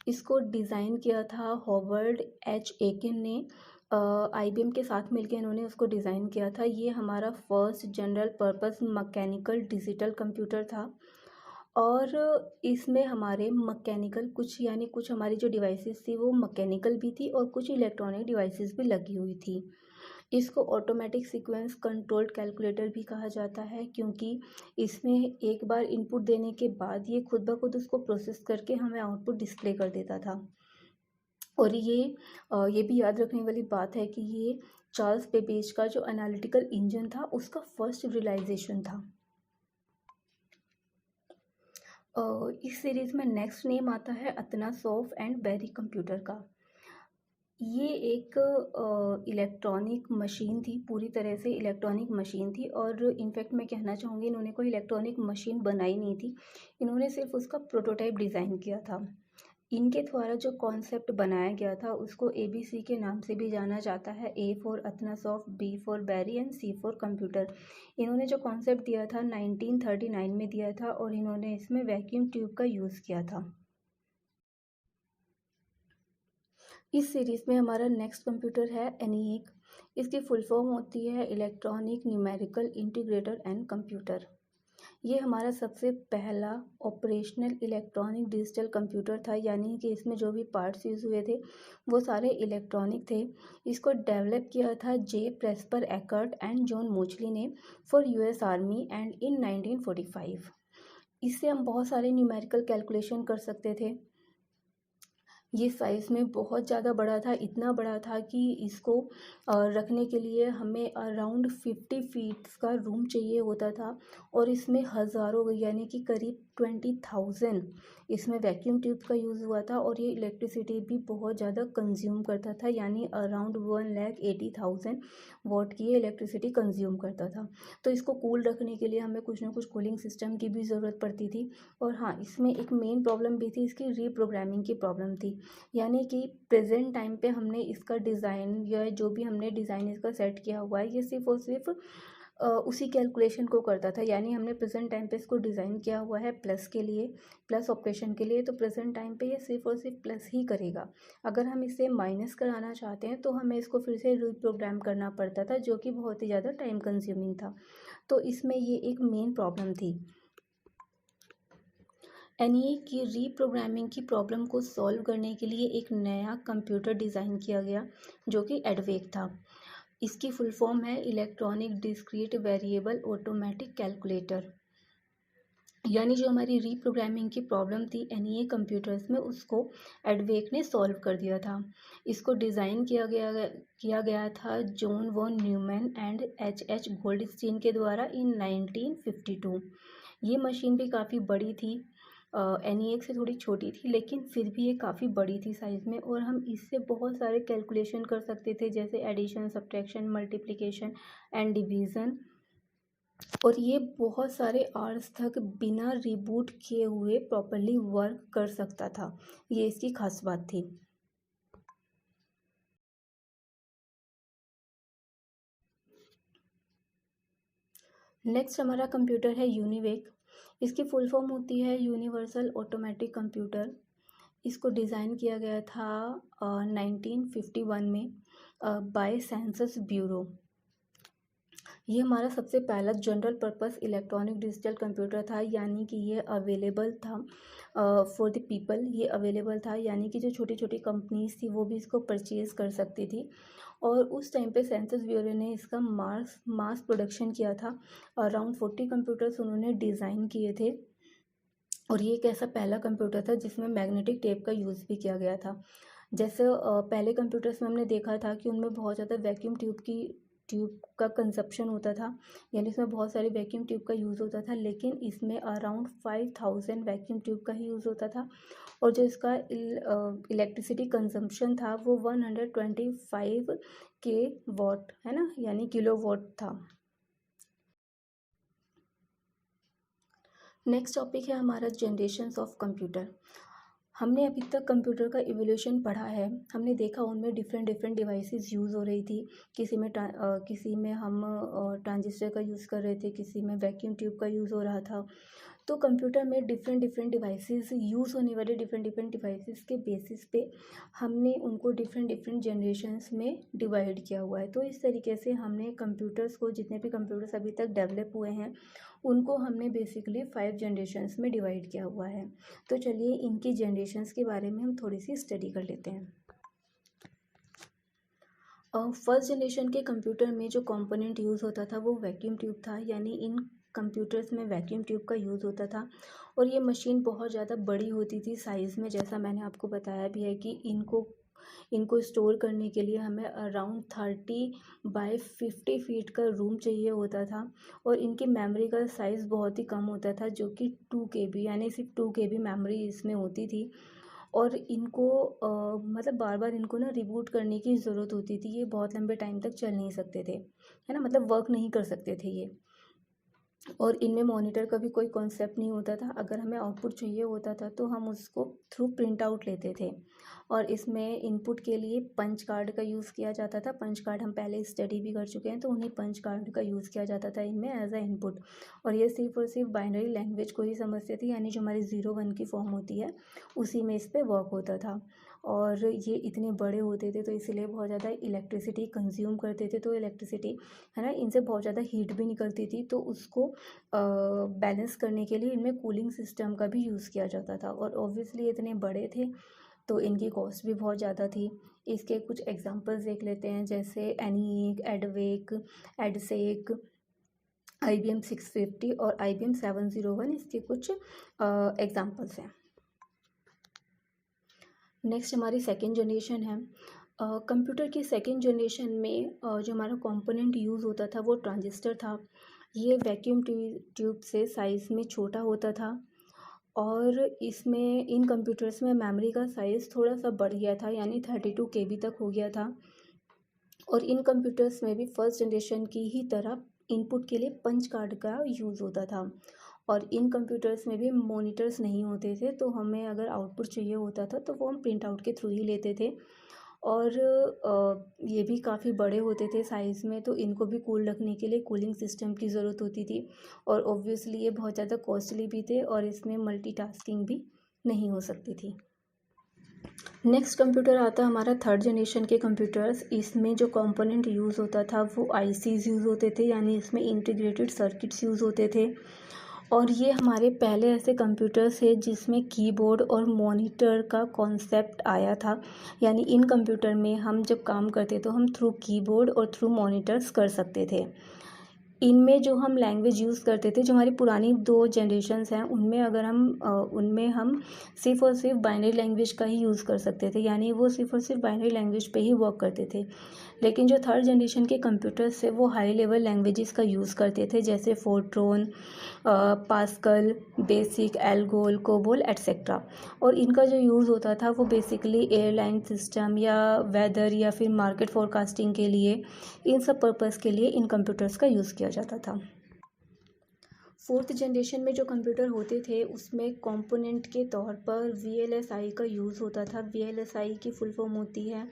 इसको डिज़ाइन किया था हॉवर्ड एच एकिन ने। IBM के साथ मिलकर इन्होंने उसको डिज़ाइन किया था। ये हमारा first general purpose mechanical digital computer था। और इसमें हमारे मैकेनिकल कुछ हमारी जो डिवाइसेस थी वो मैकेनिकल भी थी और कुछ इलेक्ट्रॉनिक डिवाइसेस भी लगी हुई थी। इसको ऑटोमेटिक सीक्वेंस कंट्रोल्ड कैलकुलेटर भी कहा जाता है, क्योंकि इसमें एक बार इनपुट देने के बाद ये खुद ब खुद उसको प्रोसेस करके हमें आउटपुट डिस्प्ले कर देता था। और ये भी याद रखने वाली बात है कि ये चार्ल्स बेबेज का जो एनालिटिकल इंजन था उसका फर्स्ट रियलाइजेशन था। इस सीरीज़ में नेक्स्ट नेम आता है अतनासोफ एंड बेरी कंप्यूटर का। ये एक इलेक्ट्रॉनिक मशीन थी, पूरी तरह से इलेक्ट्रॉनिक मशीन थी। और इनफैक्ट मैं कहना चाहूँगी इन्होंने कोई इलेक्ट्रॉनिक मशीन बनाई नहीं थी, इन्होंने सिर्फ उसका प्रोटोटाइप डिज़ाइन किया था। इनके द्वारा जो कॉन्सेप्ट बनाया गया था उसको ABC के नाम से भी जाना जाता है। A for Atanasoff, B for Berry and C for computer. इन्होंने जो कॉन्सेप्ट दिया था 1939 में दिया था और इन्होंने इसमें वैक्यूम ट्यूब का यूज़ किया था। इस सीरीज़ में हमारा नेक्स्ट कंप्यूटर है ENIAC। इसकी फुल फॉर्म होती है electronic numerical integrator and computer. ये हमारा सबसे पहला ऑपरेशनल इलेक्ट्रॉनिक डिजिटल कंप्यूटर था, यानी कि इसमें जो भी पार्ट्स यूज़ हुए थे वो सारे इलेक्ट्रॉनिक थे। इसको डेवलप किया था J Presper Eckert and John Mauchly ने for US army and in 1945। इससे हम बहुत सारे न्यूमेरिकल कैलकुलेशन कर सकते थे। ये साइज़ में बहुत ज़्यादा बड़ा था, इतना बड़ा था कि इसको रखने के लिए हमें अराउंड 50 फीट्स का रूम चाहिए होता था। और इसमें हज़ारों यानी कि करीब 20,000 इसमें वैक्यूम ट्यूब का यूज़ हुआ था। और ये इलेक्ट्रिसिटी भी बहुत ज़्यादा कंज्यूम करता था, यानी अराउंड 1,80,000 वॉट की इलेक्ट्रिसिटी कंज्यूम करता था। तो इसको कूल रखने के लिए हमें कुछ ना कुछ कूलिंग सिस्टम की भी ज़रूरत पड़ती थी। और हाँ, इसमें एक मेन प्रॉब्लम भी थी, इसकी रीप्रोग्रामिंग की प्रॉब्लम थी। यानी कि प्रेजेंट टाइम पे हमने इसका डिज़ाइन या जो भी हमने डिज़ाइन इसका सेट किया हुआ है ये सिर्फ और सिर्फ उसी कैलकुलेशन को करता था। यानी हमने प्रेजेंट टाइम पे इसको डिज़ाइन किया हुआ है प्लस के लिए, प्लस ऑपरेशन के लिए, तो प्रेजेंट टाइम पे ये सिर्फ और सिर्फ प्लस ही करेगा। अगर हम इसे माइनस कराना चाहते हैं तो हमें इसको फिर से रीप्रोग्राम करना पड़ता था, जो कि बहुत ही ज़्यादा टाइम कंज्यूमिंग था। तो इसमें ये एक मेन प्रॉब्लम थी। ENIAC की रीप्रोग्रामिंग की प्रॉब्लम को सॉल्व करने के लिए एक नया कंप्यूटर डिज़ाइन किया गया जो कि एडवेक था। इसकी फुल फॉर्म है electronic discrete variable automatic calculator. यानी जो हमारी रीप्रोग्रामिंग की प्रॉब्लम थी एनईए कंप्यूटर्स में, उसको एडवेक ने सॉल्व कर दिया था। इसको डिज़ाइन किया गया था John von Neumann and H Goldstine के द्वारा इन 1952। ये मशीन भी काफ़ी बड़ी थी, एनईए से थोड़ी छोटी थी, लेकिन फिर भी ये काफ़ी बड़ी थी साइज़ में, और हम इससे बहुत सारे कैलकुलेशन कर सकते थे, जैसे addition, subtraction, multiplication and division. और ये बहुत सारे आवर्स तक बिना रिबूट किए हुए प्रॉपरली वर्क कर सकता था। ये इसकी खास बात थी। नेक्स्ट हमारा कंप्यूटर है यूनिवेक। इसकी फुल फॉर्म होती है यूनिवर्सल ऑटोमेटिक कंप्यूटर। इसको डिज़ाइन किया गया था 1951 में बाय सेंसस ब्यूरो। ये हमारा सबसे पहला general purpose electronic digital computer था, यानी कि ये अवेलेबल था फॉर द पीपल। ये अवेलेबल था, यानी कि जो छोटी छोटी कंपनीज थी वो भी इसको परचेज़ कर सकती थी। और उस टाइम पे सेंसस ब्यूरो ने इसका मास प्रोडक्शन किया था। अराउंड 40 कंप्यूटर्स उन्होंने डिज़ाइन किए थे। और ये एक ऐसा पहला कंप्यूटर था जिसमें मैग्नेटिक टेप का यूज़ भी किया गया था। जैसे पहले कंप्यूटर्स में हमने देखा था कि उनमें बहुत ज़्यादा वैक्यूम ट्यूब का कंजप्शन होता था, यानी इसमें बहुत सारी वैक्यूम ट्यूब का यूज़ होता था, लेकिन इसमें अराउंड 5000 वैक्यूम ट्यूब का ही यूज़ होता था। और जो इसका इलेक्ट्रिसिटी कंजम्पशन था वो 125 के वॉट है ना, यानी किलो वॉट था। नेक्स्ट टॉपिक है हमारा जनरेशन्स ऑफ कंप्यूटर। हमने अभी तक कंप्यूटर का इवोल्यूशन पढ़ा है। हमने देखा उनमें डिफरेंट डिफरेंट डिवाइसेस यूज़ हो रही थी। किसी में हम ट्रांजिस्टर का यूज़ कर रहे थे, किसी में वैक्यूम ट्यूब का यूज़ हो रहा था। तो कंप्यूटर में डिफरेंट डिफरेंट डिवाइसेस यूज़ होने वाले डिफरेंट डिफरेंट डिवाइसेस के बेसिस पे हमने उनको डिफरेंट डिफरेंट जनरेशन्स में डिवाइड किया हुआ है। तो इस तरीके से हमने कंप्यूटर्स को, जितने भी कंप्यूटर्स अभी तक डेवलप हुए हैं, उनको हमने बेसिकली 5 जनरेशन्स में डिवाइड किया हुआ है। तो चलिए इनकी जनरेशन्स के बारे में हम थोड़ी सी स्टडी कर लेते हैं। फर्स्ट जनरेशन के कंप्यूटर में जो कंपोनेंट यूज़ होता था वो वैक्यूम ट्यूब था, यानी इन कंप्यूटर्स में वैक्यूम ट्यूब का यूज़ होता था। और ये मशीन बहुत ज़्यादा बड़ी होती थी साइज़ में, जैसा मैंने आपको बताया भी है कि इनको स्टोर करने के लिए हमें अराउंड 30 बाय 50 फीट का रूम चाहिए होता था। और इनकी मेमोरी का साइज़ बहुत ही कम होता था, जो कि 2 KB, यानी सिर्फ 2 KB मेमोरी इसमें होती थी। और इनको मतलब बार बार इनको ना रिबूट करने की ज़रूरत होती थी। ये बहुत लंबे टाइम तक चल नहीं सकते थे, है ना, मतलब वर्क नहीं कर सकते थे ये। और इनमें मॉनिटर का भी कोई कॉन्सेप्ट नहीं होता था। अगर हमें आउटपुट चाहिए होता था तो हम उसको थ्रू प्रिंट आउट लेते थे। और इसमें इनपुट के लिए पंच कार्ड का यूज़ किया जाता था। पंच कार्ड हम पहले स्टडी भी कर चुके हैं, तो उन्हीं पंच कार्ड का यूज़ किया जाता था इनमें एज अ इनपुट। और ये सिर्फ और सिर्फ बाइनरी लैंग्वेज को ही समझते थे, यानी जो हमारी 0 1 की फॉर्म होती है उसी में इस पर वर्क होता था। और ये इतने बड़े होते थे तो इसीलिए बहुत ज़्यादा इलेक्ट्रिसिटी कंज्यूम करते थे। तो इलेक्ट्रिसिटी, है ना, इनसे बहुत ज़्यादा हीट भी निकलती थी, तो उसको बैलेंस करने के लिए इनमें कूलिंग सिस्टम का भी यूज़ किया जाता था। और ऑब्वियसली इतने बड़े थे तो इनकी कॉस्ट भी बहुत ज़्यादा थी। इसके कुछ एग्जांपल्स देख लेते हैं, जैसे एनीक, एडवेक, एडसेक, IBM 650 और IBM 701, इसके कुछ एग्जांपल्स हैं। नेक्स्ट हमारी सेकेंड जनरेशन है। कंप्यूटर की सेकेंड जनरेशन में जो हमारा कंपोनेंट यूज़ होता था वो ट्रांजिस्टर था। ये वैक्यूम ट्यूब से साइज़ में छोटा होता था। और इसमें इन कंप्यूटर्स में मेमोरी का साइज़ थोड़ा सा बढ़ गया था, यानी 32 KB तक हो गया था। और इन कंप्यूटर्स में भी फर्स्ट जनरेशन की ही तरह इनपुट के लिए पंच कार्ड का यूज़ होता था। और इन कंप्यूटर्स में भी मॉनिटर्स नहीं होते थे, तो हमें अगर आउटपुट चाहिए होता था तो वो हम प्रिंट आउट के थ्रू ही लेते थे। और ये भी काफ़ी बड़े होते थे साइज़ में, तो इनको भी कूल रखने के लिए कूलिंग सिस्टम की ज़रूरत होती थी। और ऑब्वियसली ये बहुत ज़्यादा कॉस्टली भी थे, और इसमें मल्टीटास्किंग भी नहीं हो सकती थी। नेक्स्ट कंप्यूटर आता है हमारा थर्ड जनरेशन के कंप्यूटर्स। इसमें जो कंपोनेंट यूज़ होता था वो ICs यूज़ होते थे, यानी इसमें इंटीग्रेटेड सर्किट्स यूज़ होते थे। और ये हमारे पहले ऐसे कंप्यूटर्स है जिसमें कीबोर्ड और मॉनिटर का कॉन्सेप्ट आया था, यानी इन कंप्यूटर में हम जब काम करते तो हम थ्रू कीबोर्ड और थ्रू मॉनिटर्स कर सकते थे। इनमें जो हम लैंग्वेज यूज़ करते थे, जो हमारी पुरानी 2 जनरेशन्स हैं, उनमें हम सिर्फ़ और सिर्फ़ बाइनरी लैंग्वेज का ही यूज़ कर सकते थे, यानी वो सिर्फ़ और सिर्फ़ बाइनरी लैंग्वेज पे ही वर्क करते थे। लेकिन जो थर्ड जनरेशन के कंप्यूटर्स थे, वो हाई लेवल लैंग्वेजेस का यूज़ करते थे, जैसे Fortran, pascal, basic, ALGOL, COBOL etcetera. और इनका जो यूज़ होता था वो बेसिकली एयरलाइन सिस्टम या वेदर या फिर मार्केट फोरकास्टिंग के लिए, इन सब पर्पज़ के लिए इन कंप्यूटर्स का यूज़ किया जाता था। फोर्थ जनरेशन में जो कंप्यूटर होते थे उसमें कंपोनेंट के तौर पर वीएलएसआई का यूज़ होता था। वीएलएसआई की फुल फॉर्म होती है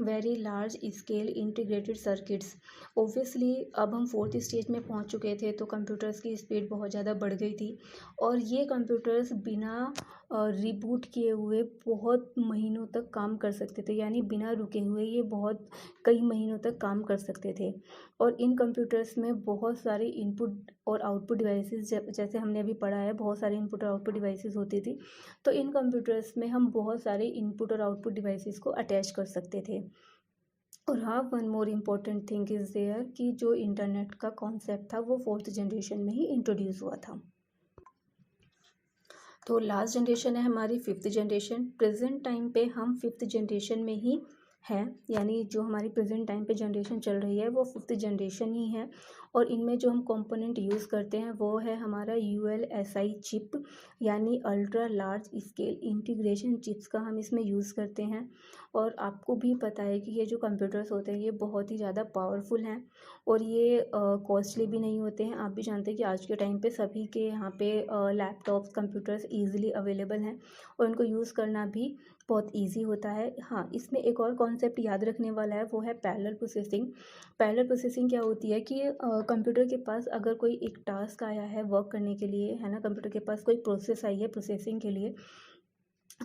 very large scale integrated circuits. Obviously अब हम फोर्थ स्टेज में पहुंच चुके थे तो कंप्यूटर्स की स्पीड बहुत ज़्यादा बढ़ गई थी और ये कंप्यूटर्स बिना रिबूट किए हुए बहुत महीनों तक काम कर सकते थे, यानी बिना रुके हुए ये बहुत कई महीनों तक काम कर सकते थे। और इन कंप्यूटर्स में बहुत सारे इनपुट और आउटपुट डिवाइसेस, जैसे हमने अभी पढ़ा है, बहुत सारे इनपुट और आउटपुट डिवाइसेस होती थी। तो इन कंप्यूटर्स में हम बहुत सारे इनपुट और आउटपुट डिवाइसेस को अटैच कर सकते थे। और हाँ, one more important thing is there कि जो इंटरनेट का कॉन्सेप्ट था वो फोर्थ जनरेशन में ही इंट्रोड्यूस हुआ था। तो लास्ट जनरेशन है हमारी फिफ्थ जनरेशन। प्रेजेंट टाइम पे हम फिफ्थ जनरेशन में ही हैं, यानी जो हमारी प्रेजेंट टाइम पे जनरेशन चल रही है वो फिफ्थ जनरेशन ही है। और इनमें जो हम कंपोनेंट यूज़ करते हैं वो है हमारा यूएलएसआई चिप, यानी ultra large scale integration chips का हम इसमें यूज़ करते हैं। और आपको भी पता है कि ये जो कंप्यूटर्स होते हैं ये बहुत ही ज़्यादा पावरफुल हैं और ये कॉस्टली भी नहीं होते हैं। आप भी जानते हैं कि आज के टाइम पे सभी के यहाँ पे लैपटॉप्स कंप्यूटर्स ईजिली अवेलेबल हैं और उनको यूज़ करना भी बहुत इजी होता है। हाँ, इसमें एक और कॉन्सेप्ट याद रखने वाला है, वो है पैरेलल प्रोसेसिंग। पैरेलल प्रोसेसिंग क्या होती है कि कंप्यूटर के पास अगर कोई एक टास्क आया है वर्क करने के लिए, है ना, कंप्यूटर के पास कोई प्रोसेस आई है प्रोसेसिंग के लिए,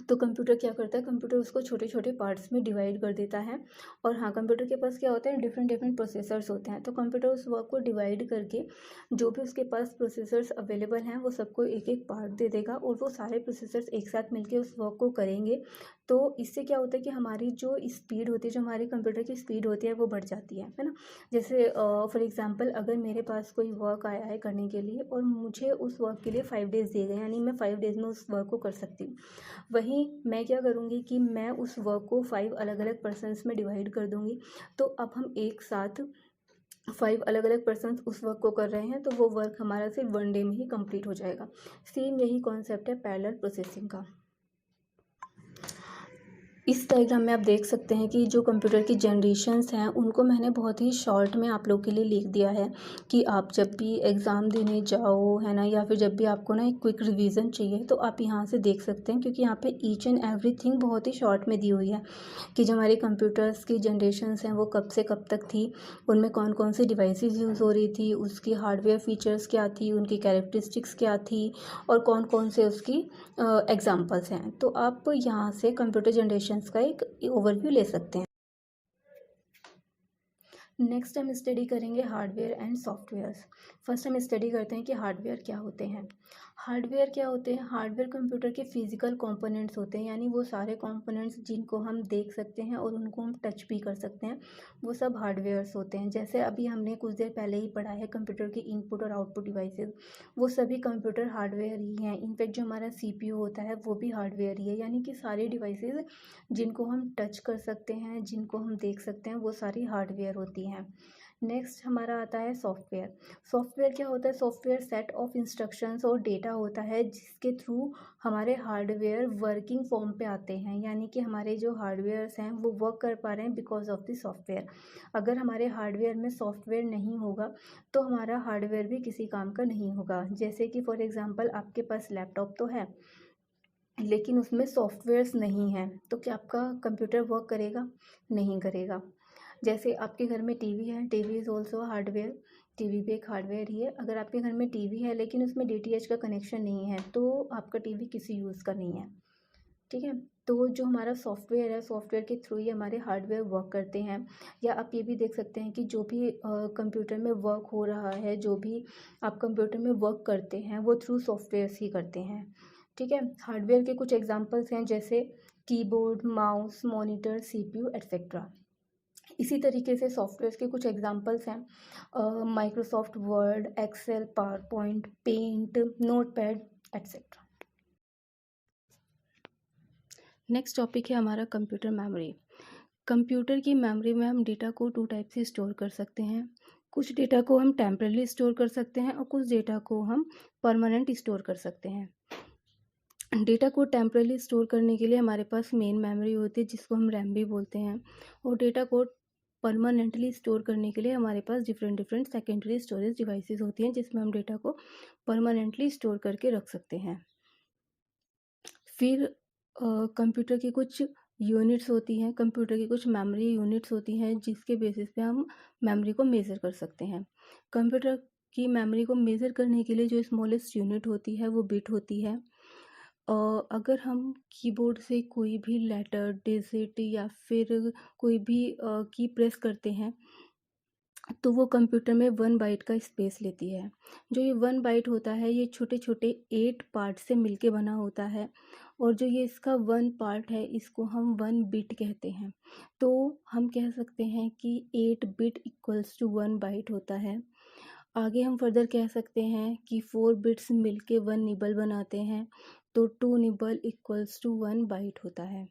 तो कंप्यूटर क्या करता है, कंप्यूटर उसको छोटे छोटे पार्ट्स में डिवाइड कर देता है। और हाँ, कंप्यूटर के पास क्या होता है, डिफरेंट डिफरेंट प्रोसेसर्स होते हैं। तो कंप्यूटर उस वर्क को डिवाइड करके जो भी उसके पास प्रोसेसर्स अवेलेबल हैं वो सबको एक एक पार्ट दे देगा और वो सारे प्रोसेसर्स एक साथ मिलके उस वर्क को करेंगे। तो इससे क्या होता है कि हमारी जो स्पीड होती है, जो हमारे कंप्यूटर की स्पीड होती है वो बढ़ जाती है ना। जैसे फॉर एग्जांपल अगर मेरे पास कोई वर्क आया है करने के लिए और मुझे उस वर्क के लिए 5 डेज़ दिए गए, यानी मैं 5 डेज़ में उस वर्क को कर सकती हूँ। वहीं मैं क्या करूँगी कि मैं उस वर्क को 5 अलग अलग पर्सन्स में डिवाइड कर दूँगी। तो अब हम एक साथ 5 अलग अलग पर्सन्स उस वर्क को कर रहे हैं तो वो वर्क हमारा सिर्फ 1 डे में ही कंप्लीट हो जाएगा। सेम यही कॉन्सेप्ट है पैरेलल प्रोसेसिंग का। इस डायग्राम में आप देख सकते हैं कि जो कंप्यूटर की जनरेशन्स हैं उनको मैंने बहुत ही शॉर्ट में आप लोग के लिए लिख दिया है कि आप जब भी एग्ज़ाम देने जाओ, है ना, या फिर जब भी आपको ना एक क्विक रिवीजन चाहिए तो आप यहाँ से देख सकते हैं, क्योंकि यहाँ पे ईच एंड एवरीथिंग बहुत ही शॉर्ट में दी हुई है कि जो हमारे कंप्यूटर्स की जनरेशन्स हैं वो कब से कब तक थी, उनमें कौन कौन सी डिवाइसेस यूज़ हो रही थी, उसकी हार्डवेयर फीचर्स क्या थी, उनकी कैरेक्टरिस्टिक्स क्या थी और कौन कौन से उसकी एग्जांपल्स हैं। तो आप यहाँ से कंप्यूटर जनरेशन्स का एक ओवरव्यू ले सकते हैं। नेक्स्ट हम स्टडी करेंगे हार्डवेयर एंड सॉफ्टवेयर्स। फर्स्ट हम स्टडी करते हैं कि हार्डवेयर क्या होते हैं। हार्डवेयर क्या होते हैं, हार्डवेयर कंप्यूटर के फिजिकल कंपोनेंट्स होते हैं, यानी वो सारे कंपोनेंट्स जिनको हम देख सकते हैं और उनको हम टच भी कर सकते हैं, वो सब हार्डवेयर्स होते हैं। जैसे अभी हमने कुछ देर पहले ही पढ़ा है कंप्यूटर के इनपुट और आउटपुट डिवाइसेस, वो सभी कंप्यूटर हार्डवेयर ही हैं। इनफैक्ट जो हमारा सीपीयू होता है वो भी हार्डवेयर ही है, यानी कि सारे डिवाइसेस जिनको हम टच कर सकते हैं, जिनको हम देख सकते हैं, वो सारी हार्डवेयर होती हैं। नेक्स्ट हमारा आता है सॉफ्टवेयर। सॉफ्टवेयर क्या होता है, सॉफ्टवेयर सेट ऑफ इंस्ट्रक्शंस और डेटा होता है जिसके थ्रू हमारे हार्डवेयर वर्किंग फॉर्म पे आते हैं, यानी कि हमारे जो हार्डवेयर्स हैं वो वर्क कर पा रहे हैं बिकॉज ऑफ द सॉफ्टवेयर। अगर हमारे हार्डवेयर में सॉफ्टवेयर नहीं होगा तो हमारा हार्डवेयर भी किसी काम का नहीं होगा। जैसे कि फॉर एग्ज़ाम्पल आपके पास लैपटॉप तो है लेकिन उसमें सॉफ्टवेयर्स नहीं हैं, तो क्या आपका कंप्यूटर वर्क करेगा? नहीं करेगा। जैसे आपके घर में टीवी है, TV is also hardware, TV भी एक हार्डवेयर ही है। अगर आपके घर में टीवी है लेकिन उसमें डीटीएच का कनेक्शन नहीं है तो आपका टीवी किसी यूज़ का नहीं है, ठीक है। तो जो हमारा सॉफ्टवेयर है, सॉफ्टवेयर के थ्रू ही हमारे हार्डवेयर वर्क करते हैं। या आप ये भी देख सकते हैं कि जो भी कंप्यूटर में वर्क हो रहा है, जो भी आप कंप्यूटर में वर्क करते हैं वो थ्रू सॉफ्टवेयर्स ही करते हैं, ठीक है। हार्डवेयर के कुछ एग्जांपल्स हैं जैसे keyboard, mouse, monitor, CPU etcetera. इसी तरीके से सॉफ्टवेयर्स के कुछ एग्जांपल्स हैं, Microsoft Word, Excel, PowerPoint, Paint, Notepad etcetera. Next topic है हमारा कंप्यूटर मेमोरी। कंप्यूटर की मेमोरी में हम डेटा को 2 टाइप से स्टोर कर सकते हैं। कुछ डेटा को हम टेम्परेरी स्टोर कर सकते हैं और कुछ डेटा को हम परमानेंट स्टोर कर सकते हैं। डेटा को टेम्परेरी स्टोर करने के लिए हमारे पास मेन मेमोरी होती है जिसको हम रैम भी बोलते हैं, और डेटा को परमानेंटली स्टोर करने के लिए हमारे पास डिफरेंट सेकेंडरी स्टोरेज डिवाइसेस होती हैं जिसमें हम डेटा को परमानेंटली स्टोर करके रख सकते हैं। फिर कंप्यूटर की कुछ यूनिट्स होती हैं, कंप्यूटर की कुछ मेमोरी यूनिट्स होती हैं जिसके बेसिस पे हम मेमोरी को मेज़र कर सकते हैं। कंप्यूटर की मेमोरी को मेज़र करने के लिए जो स्मॉलेस्ट यूनिट होती है वो बिट होती है। अगर हम कीबोर्ड से कोई भी लेटर, डिजिट या फिर कोई भी की प्रेस करते हैं तो वो कंप्यूटर में 1 बाइट का स्पेस लेती है। जो ये 1 बाइट होता है ये छोटे-छोटे 8 पार्ट से मिलके बना होता है, और जो ये इसका 1 पार्ट है इसको हम 1 बिट कहते हैं। तो हम कह सकते हैं कि 8 बिट इक्वल्स टू 1 बाइट होता है। आगे हम फर्दर कह सकते हैं कि 4 बिट्स मिलके 1 निबल बनाते हैं, तो 2 निबल इक्वल्स टू 1 बाइट होता है।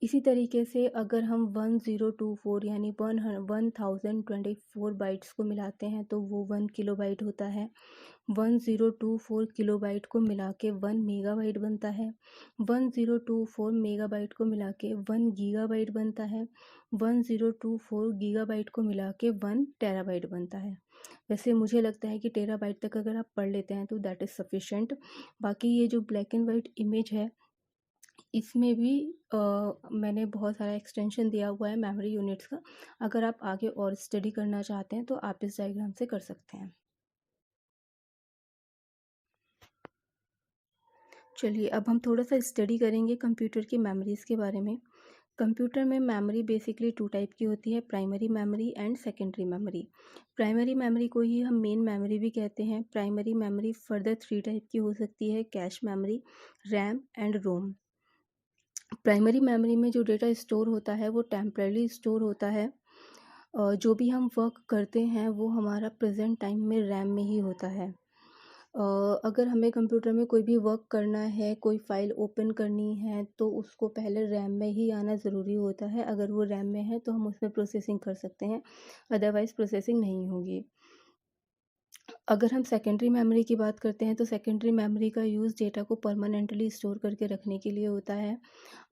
इसी तरीके से अगर हम 1024 यानी 1024 बाइट्स को मिलाते हैं तो वो 1 किलोबाइट होता है। 1024 किलोबाइट को मिला के 1 मेगाबाइट बनता है। 1024 मेगाबाइट को मिला के 1 गीगाबाइट बनता है। 1024 गीगाबाइट को मिला के 1 टेराबाइट बनता है। वैसे मुझे लगता है कि टेराबाइट तक अगर आप पढ़ लेते हैं तो दैट इज़ सफिशेंट। बाकी ये जो ब्लैक एंड वाइट इमेज है इसमें भी मैंने बहुत सारा एक्सटेंशन दिया हुआ है मेमोरी यूनिट्स का। अगर आप आगे और स्टडी करना चाहते हैं तो आप इस डायग्राम से कर सकते हैं। चलिए अब हम थोड़ा सा स्टडी करेंगे कंप्यूटर की मेमोरीज़ के बारे में। कंप्यूटर में मेमोरी बेसिकली 2 टाइप की होती है, primary memory and secondary memory. Primary memory को ही हम मेन मेमोरी भी कहते हैं। प्राइमरी मेमोरी फर्दर 3 टाइप की हो सकती है, cache memory, RAM and ROM. Primary memory में जो डेटा स्टोर होता है वो टेम्परेरी स्टोर होता है। जो भी हम वर्क करते हैं वो हमारा प्रेजेंट टाइम में रैम में ही होता है। अगर हमें कंप्यूटर में कोई भी वर्क करना है, कोई फाइल ओपन करनी है तो उसको पहले रैम में ही आना ज़रूरी होता है। अगर वो रैम में है तो हम उसमें प्रोसेसिंग कर सकते हैं, अदरवाइज़ प्रोसेसिंग नहीं होगी। अगर हम सेकेंडरी मेमोरी की बात करते हैं तो सेकेंडरी मेमोरी का यूज़ डेटा को परमानेंटली स्टोर करके रखने के लिए होता है।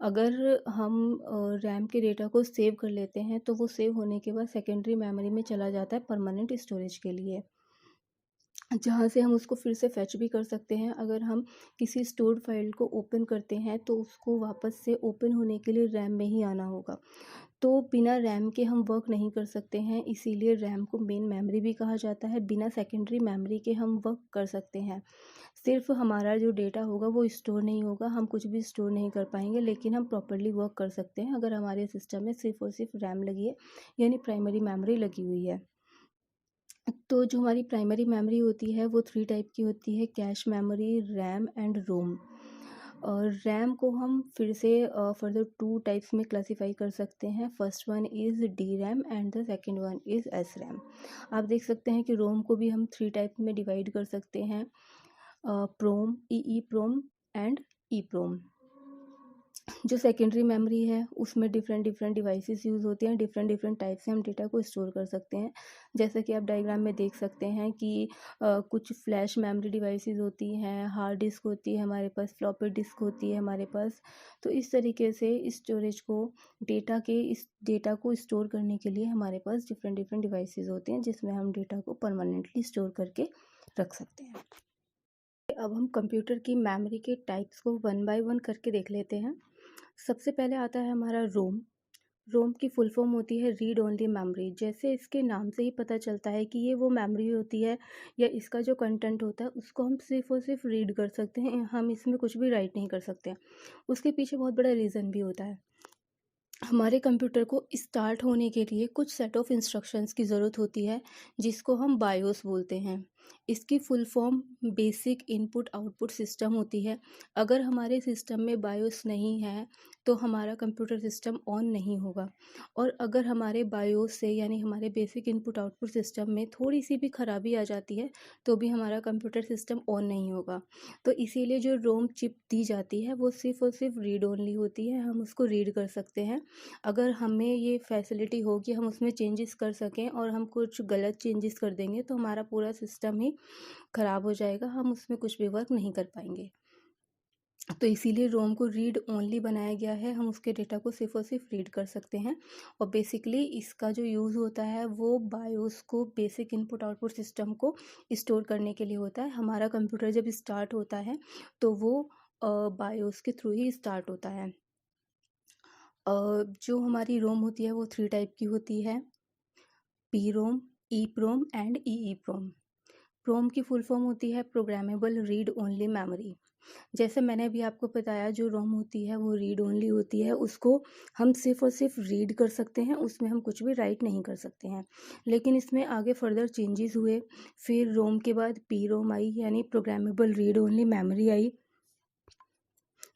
अगर हम रैम के डेटा को सेव कर लेते हैं तो वो सेव होने के बाद सेकेंडरी मेमोरी में चला जाता है परमानेंट स्टोरेज के लिए, जहाँ से हम उसको फिर से फेच भी कर सकते हैं। अगर हम किसी स्टोर्ड फाइल को ओपन करते हैं तो उसको वापस से ओपन होने के लिए रैम में ही आना होगा। तो बिना रैम के हम वर्क नहीं कर सकते हैं, इसीलिए रैम को मेन मेमोरी भी कहा जाता है। बिना सेकेंडरी मेमोरी के हम वर्क कर सकते हैं, सिर्फ हमारा जो डेटा होगा वो स्टोर नहीं होगा, हम कुछ भी स्टोर नहीं कर पाएंगे, लेकिन हम प्रॉपरली वर्क कर सकते हैं अगर हमारे सिस्टम में सिर्फ और सिर्फ रैम लगी है, यानी प्राइमरी मेमोरी लगी हुई है। तो जो हमारी प्राइमरी मेमोरी होती है वो 3 टाइप की होती है, कैश मेमोरी, रैम एंड रोम। और रैम को हम फिर से फर्दर 2 टाइप्स में क्लासीफाई कर सकते हैं। First one is D RAM and the second one is S RAM. आप देख सकते हैं कि रोम को भी हम 3 टाइप में डिवाइड कर सकते हैं, प्रोम, ई प्रोम एंड ई प्रोम। जो सेकेंडरी मेमोरी है उसमें डिफरेंट डिवाइसेस यूज़ होते हैं, डिफरेंट टाइप से हम डेटा को स्टोर कर सकते हैं। जैसा कि आप डायग्राम में देख सकते हैं कि कुछ फ्लैश मेमोरी डिवाइसेस होती हैं, हार्ड डिस्क होती है हमारे पास, फ्लॉपी डिस्क होती है हमारे पास। तो इस तरीके से स्टोरेज को इस डेटा को स्टोर करने के लिए हमारे पास डिफरेंट डिवाइसेस होते हैं जिसमें हम डेटा को परमानेंटली स्टोर करके रख सकते हैं। अब हम कंप्यूटर की मेमोरी के टाइप्स को 1 बाय 1 करके देख लेते हैं। सबसे पहले आता है हमारा रोम। रोम की फुल फॉर्म होती है रीड ओनली मेमोरी। जैसे इसके नाम से ही पता चलता है कि ये वो मेमोरी होती है या इसका जो कंटेंट होता है उसको हम सिर्फ और सिर्फ रीड कर सकते हैं, हम इसमें कुछ भी राइट नहीं कर सकते। उसके पीछे बहुत बड़ा रीज़न भी होता है। हमारे कंप्यूटर को स्टार्ट होने के लिए कुछ सेट ऑफ इंस्ट्रक्शंस की ज़रूरत होती है जिसको हम बायोस बोलते हैं। इसकी full form basic input output system होती है। अगर हमारे सिस्टम में बायोस नहीं है तो हमारा कंप्यूटर सिस्टम ऑन नहीं होगा, और अगर हमारे बायोस से यानी हमारे बेसिक इनपुट आउटपुट सिस्टम में थोड़ी सी भी खराबी आ जाती है तो भी हमारा कंप्यूटर सिस्टम ऑन नहीं होगा। तो इसीलिए जो रोम चिप दी जाती है वो सिर्फ़ और सिर्फ रीड ओनली होती है, हम उसको रीड कर सकते हैं। अगर हमें ये फैसिलिटी हो कि हम उसमें चेंजेस कर सकें और हम कुछ गलत चेंजेस कर देंगे तो हमारा पूरा सिस्टम ही ख़राब हो जाएगा, हम उसमें कुछ भी वर्क नहीं कर पाएंगे। तो इसीलिए रोम को रीड ओनली बनाया गया है, हम उसके डेटा को सिर्फ और सिर्फ रीड कर सकते हैं। और बेसिकली इसका जो यूज़ होता है वो बायोस को, बेसिक इनपुट आउटपुट सिस्टम को स्टोर करने के लिए होता है। हमारा कंप्यूटर जब स्टार्ट होता है तो वो बायोस के थ्रू ही स्टार्ट होता है। जो हमारी रोम होती है वो 3 टाइप की होती है, P ROM, E prom and ई ई प्रोम। प्रोम की फुल फॉर्म होती है प्रोग्रामेबल रीड ओनली मेमोरी। जैसे मैंने अभी आपको बताया जो रोम होती है वो रीड ओनली होती है, उसको हम सिर्फ और सिर्फ रीड कर सकते हैं, उसमें हम कुछ भी राइट नहीं कर सकते हैं। लेकिन इसमें आगे फर्दर चेंजेस हुए, फिर रोम के बाद पी रोम आई यानी प्रोग्रामेबल रीड ओनली मेमोरी आई,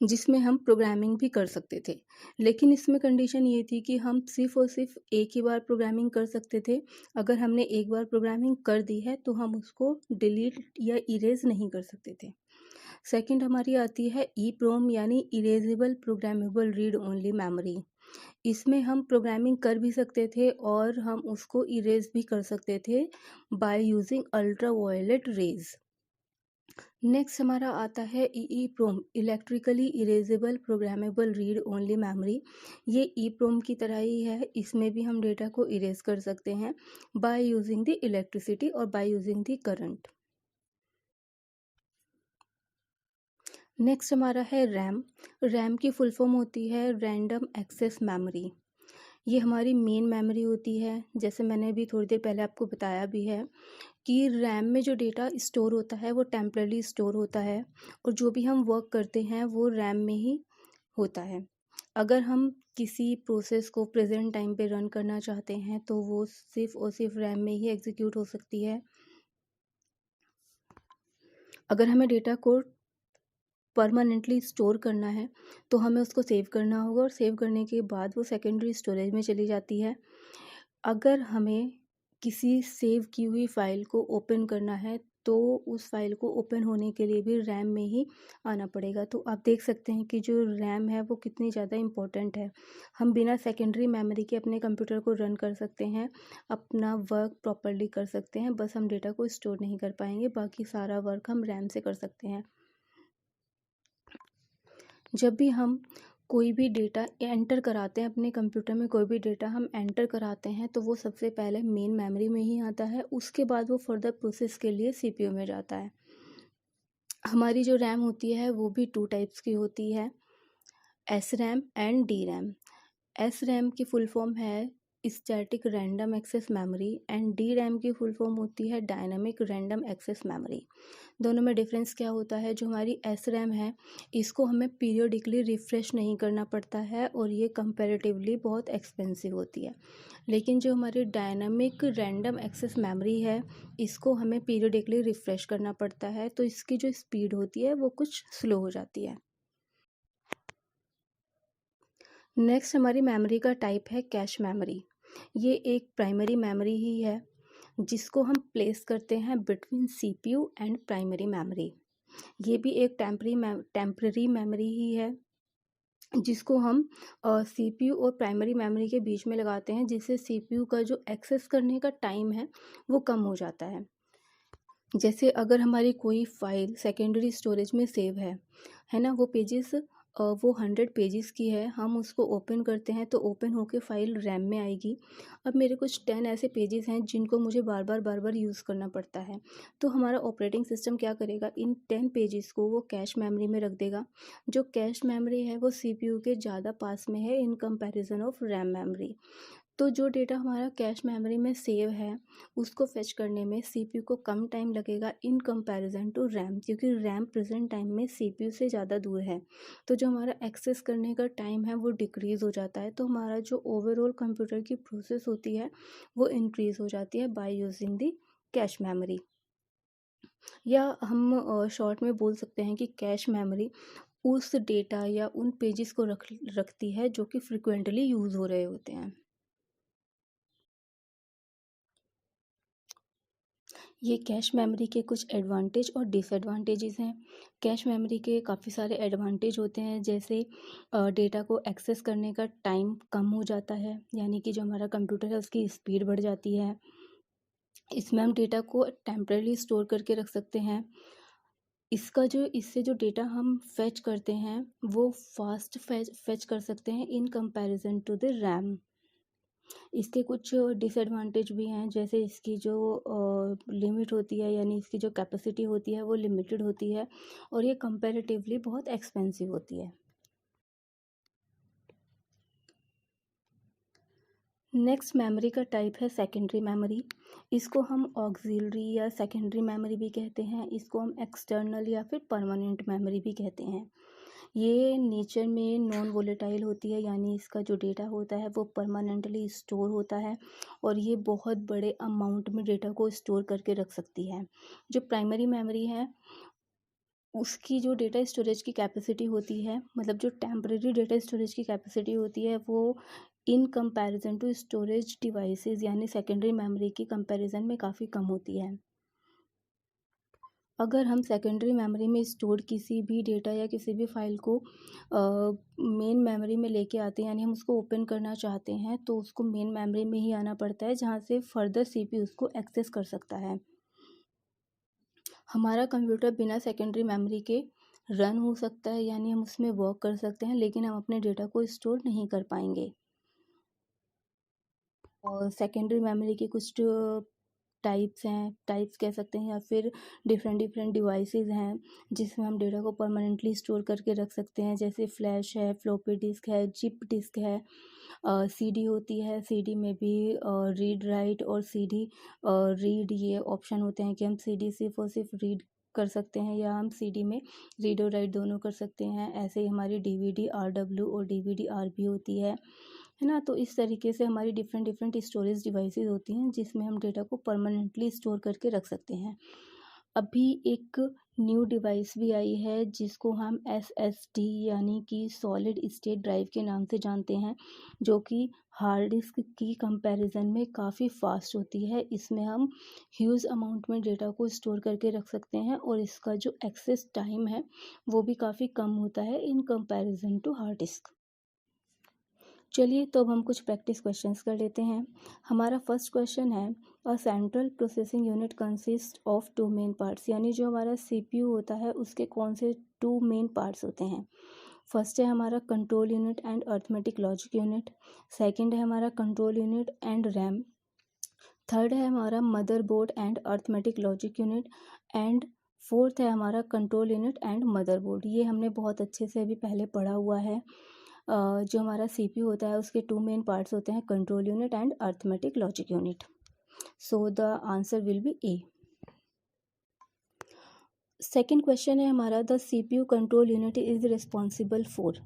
जिसमें हम प्रोग्रामिंग भी कर सकते थे। लेकिन इसमें कंडीशन ये थी कि हम सिर्फ़ और सिर्फ एक ही बार प्रोग्रामिंग कर सकते थे। अगर हमने एक बार प्रोग्रामिंग कर दी है तो हम उसको डिलीट या इरेज़ नहीं कर सकते थे। सेकंड हमारी आती है ईप्रोम यानी erasable programmable read only memory. इसमें हम प्रोग्रामिंग कर भी सकते थे और हम उसको इरेज़ भी कर सकते थे by using ultraviolet rays. Next हमारा आता है EEPROM, electrically erasable programmable read only memory. ये ईप्रोम की तरह ही है, इसमें भी हम डेटा को इरेज कर सकते हैं बाय यूजिंग द इलेक्ट्रिसिटी और by using the current. Next हमारा है रैम। रैम की फुल फॉर्म होती है रैंडम एक्सेस मेमोरी। ये हमारी मेन मेमोरी होती है, जैसे मैंने अभी थोड़ी देर पहले आपको बताया भी है कि रैम में जो डेटा स्टोर होता है वो टेम्पररी स्टोर होता है, और जो भी हम वर्क करते हैं वो रैम में ही होता है। अगर हम किसी प्रोसेस को प्रेजेंट टाइम पे रन करना चाहते हैं तो वो सिर्फ और सिर्फ रैम में ही एग्जीक्यूट हो सकती है। अगर हमें डेटा को परमानेंटली स्टोर करना है तो हमें उसको सेव करना होगा, और सेव करने के बाद वो सेकेंडरी स्टोरेज में चली जाती है। अगर हमें किसी सेव की हुई फ़ाइल को ओपन करना है तो उस फ़ाइल को ओपन होने के लिए भी रैम में ही आना पड़ेगा। तो आप देख सकते हैं कि जो रैम है वो कितनी ज़्यादा इम्पोर्टेंट है। हम बिना सेकेंडरी मेमोरी के अपने कंप्यूटर को रन कर सकते हैं, अपना वर्क प्रॉपर्ली कर सकते हैं, बस हम डेटा को स्टोर नहीं कर पाएंगे, बाकी सारा वर्क हम रैम से कर सकते हैं। जब भी हम कोई भी डेटा एंटर कराते हैं अपने कंप्यूटर में, कोई भी डेटा हम एंटर कराते हैं तो वो सबसे पहले मेन मेमोरी में ही आता है, उसके बाद वो फर्दर प्रोसेस के लिए सीपीयू में जाता है। हमारी जो रैम होती है वो भी 2 टाइप्स की होती है, S RAM and D RAM. S RAM की फुल फॉर्म है static random access memory and D RAM की फुल फॉर्म होती है डायनामिक रैंडम एक्सेस मेमोरी। दोनों में डिफरेंस क्या होता है, जो हमारी एस रैम है इसको हमें पीरियोडिकली रिफ़्रेश नहीं करना पड़ता है और ये कंपैरेटिवली बहुत एक्सपेंसिव होती है। लेकिन जो हमारी डायनामिक रैंडम एक्सेस मेमोरी है इसको हमें पीरियोडिकली रिफ़्रेश करना पड़ता है, तो इसकी जो स्पीड होती है वो कुछ स्लो हो जाती है। नेक्स्ट हमारी मेमोरी का टाइप है कैश मेमोरी। ये एक प्राइमरी मेमोरी ही है जिसको हम प्लेस करते हैं between CPU and primary memory. ये भी एक टेम्पररी मेमोरी ही है जिसको हम सीपीयू और प्राइमरी मेमोरी के बीच में लगाते हैं, जिससे सीपीयू का जो एक्सेस करने का टाइम है वो कम हो जाता है। जैसे अगर हमारी कोई फ़ाइल सेकेंडरी स्टोरेज में सेव है ना, वो पेजेस वो 100 पेजेस की है, हम उसको ओपन करते हैं तो ओपन होके फ़ाइल रैम में आएगी। अब मेरे कुछ 10 ऐसे पेजेस हैं जिनको मुझे बार बार यूज़ करना पड़ता है, तो हमारा ऑपरेटिंग सिस्टम क्या करेगा, इन 10 पेजेस को वो कैश मेमोरी में रख देगा। जो कैश मेमोरी है वो सीपीयू के ज़्यादा पास में है in comparison of RAM memory. तो जो डेटा हमारा कैश मेमोरी में सेव है उसको फेच करने में सीपीयू को कम टाइम लगेगा इन कंपैरिजन टू रैम, क्योंकि रैम प्रेजेंट टाइम में सीपीयू से ज़्यादा दूर है। तो जो हमारा एक्सेस करने का टाइम है वो डिक्रीज़ हो जाता है, तो हमारा जो ओवरऑल कंप्यूटर की प्रोसेस होती है वो इंक्रीज़ हो जाती है by using the cache memory. या हम शॉर्ट में बोल सकते हैं कि कैश मेमोरी उस डेटा या उन पेजेस को रखती है जो कि फ्रिक्वेंटली यूज़ हो रहे होते हैं। ये कैश मेमोरी के कुछ एडवांटेज और डिसएडवांटेजेस हैं। कैश मेमोरी के काफ़ी सारे एडवांटेज होते हैं, जैसे डेटा को एक्सेस करने का टाइम कम हो जाता है, यानी कि जो हमारा कंप्यूटर है उसकी स्पीड बढ़ जाती है। इसमें हम डेटा को टेम्परेरी स्टोर करके रख सकते हैं। इससे जो डेटा हम फेच करते हैं वो फास्ट फेच कर सकते हैं in comparison to the RAM. इसके कुछ डिसएडवांटेज भी हैं, जैसे इसकी जो लिमिट होती है, यानी इसकी जो कैपेसिटी होती है वो लिमिटेड होती है और ये कंपैरेटिवली बहुत एक्सपेंसिव होती है। नेक्स्ट मेमोरी का टाइप है सेकेंडरी मेमोरी। इसको हम ऑक्सिलरी या सेकेंडरी मेमोरी भी कहते हैं। इसको हम एक्सटर्नल या फिर परमानेंट मेमोरी भी कहते हैं। ये नेचर में नॉन वोलेटाइल होती है, यानी इसका जो डेटा होता है वो परमानेंटली स्टोर होता है और ये बहुत बड़े अमाउंट में डेटा को स्टोर करके रख सकती है। जो प्राइमरी मेमोरी है उसकी जो डेटा स्टोरेज की कैपेसिटी होती है, मतलब जो टेम्परेरी डेटा स्टोरेज की कैपेसिटी होती है, वो in comparison to storage devices यानी सेकेंडरी मेमोरी की कंपैरिजन में काफ़ी कम होती है। अगर हम सेकेंडरी मेमोरी में स्टोर किसी भी डेटा या किसी भी फाइल को मेन मेमोरी में लेके आते हैं, यानी हम उसको ओपन करना चाहते हैं, तो उसको मेन मेमोरी में ही आना पड़ता है, जहाँ से फर्दर सीपीयू उसको एक्सेस कर सकता है। हमारा कंप्यूटर बिना सेकेंडरी मेमोरी के रन हो सकता है, यानी हम उसमें वर्क कर सकते हैं, लेकिन हम अपने डेटा को स्टोर नहीं कर पाएंगे। और सेकेंडरी मेमोरी के कुछ टाइप्स कह सकते हैं, या फिर डिफरेंट डिफरेंट डिवाइसेस हैं जिसमें हम डेटा को परमानेंटली स्टोर करके रख सकते हैं, जैसे फ्लैश है, फ्लॉपी डिस्क है, जिप डिस्क है, सीडी होती है। सीडी में भी रीड राइट और सीडी रीड ये ऑप्शन होते हैं कि हम सीडी सिर्फ रीड कर सकते हैं, या हम सीडी में रीड और राइट दोनों कर सकते हैं। ऐसे ही हमारी डीवीडी आरडब्ल्यू और डीवीडी आर भी होती है ना। तो इस तरीके से हमारी डिफरेंट डिफरेंट स्टोरेज डिवाइसेस होती हैं जिसमें हम डेटा को परमानेंटली स्टोर करके रख सकते हैं। अभी एक न्यू डिवाइस भी आई है जिसको हम एसएसडी यानी कि सॉलिड स्टेट ड्राइव के नाम से जानते हैं, जो कि हार्ड डिस्क की कंपैरिजन में काफ़ी फास्ट होती है। इसमें हम ह्यूज अमाउंट में डेटा को स्टोर करके रख सकते हैं और इसका जो एक्सेस टाइम है वो भी काफ़ी कम होता है in comparison to hard disk. चलिए, तो अब हम कुछ प्रैक्टिस क्वेश्चंस कर लेते हैं। हमारा फर्स्ट क्वेश्चन है, a central processing unit consist of two main parts, यानी जो हमारा सीपीयू होता है उसके कौन से टू मेन पार्ट्स होते हैं। फर्स्ट है हमारा control unit and arithmetic logic unit. Second है हमारा control unit and RAM. Third है हमारा motherboard and arithmetic logic unit. And fourth है हमारा कंट्रोल यूनिट एंड मदरबोर्ड। ये हमने बहुत अच्छे से अभी पहले पढ़ा हुआ है। जो हमारा सीपीयू होता है उसके टू मेन पार्ट्स होते हैं, control unit and arithmetic logic unit. So the answer will B A. Second question है हमारा, the CPU control unit is responsible for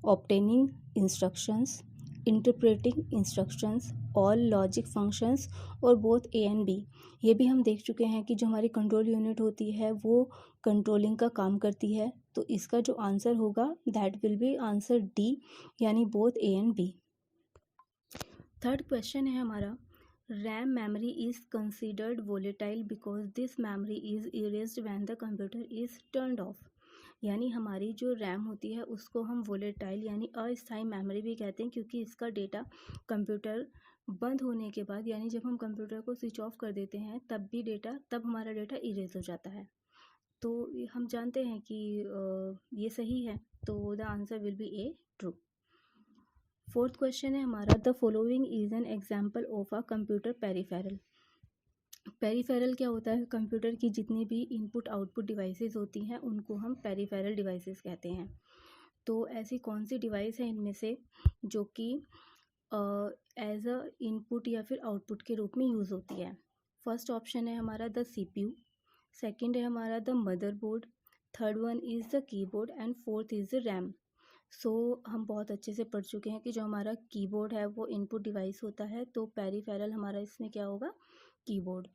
obtaining instructions, interpreting instructions, all logic functions और both A and B. ये भी हम देख चुके हैं कि जो हमारी कंट्रोल यूनिट होती है वो कंट्रोलिंग का काम करती है, तो इसका जो आंसर होगा that will be answer D, यानी both A and B. Third question है हमारा, RAM memory is considered volatile because this memory is erased when the computer is turned off. यानी हमारी जो रैम होती है उसको हम वोलेटाइल यानी अस्थायी मेमोरी भी कहते हैं, क्योंकि इसका डेटा कंप्यूटर बंद होने के बाद, यानी जब हम कंप्यूटर को स्विच ऑफ कर देते हैं तब हमारा डेटा इरेज हो जाता है। तो हम जानते हैं कि ये सही है, तो the answer will B A, true. Fourth question है हमारा, the following is an example of a computer peripheral. Peripheral क्या होता है, कंप्यूटर की जितनी भी इनपुट आउटपुट डिवाइसेस होती हैं उनको हम पेरिफेरल डिवाइसेस कहते हैं। तो ऐसी कौन सी डिवाइस है इनमें से जो कि एज अ इनपुट या फिर आउटपुट के रूप में यूज़ होती है। फर्स्ट ऑप्शन है हमारा द सीपीयू, सेकंड है हमारा the motherboard, third one is the keyboard and fourth is the RAM. So हम बहुत अच्छे से पढ़ चुके हैं कि जो हमारा कीबोर्ड है वो इनपुट डिवाइस होता है, तो पेरिफेरल हमारा इसमें क्या होगा, कीबोर्ड।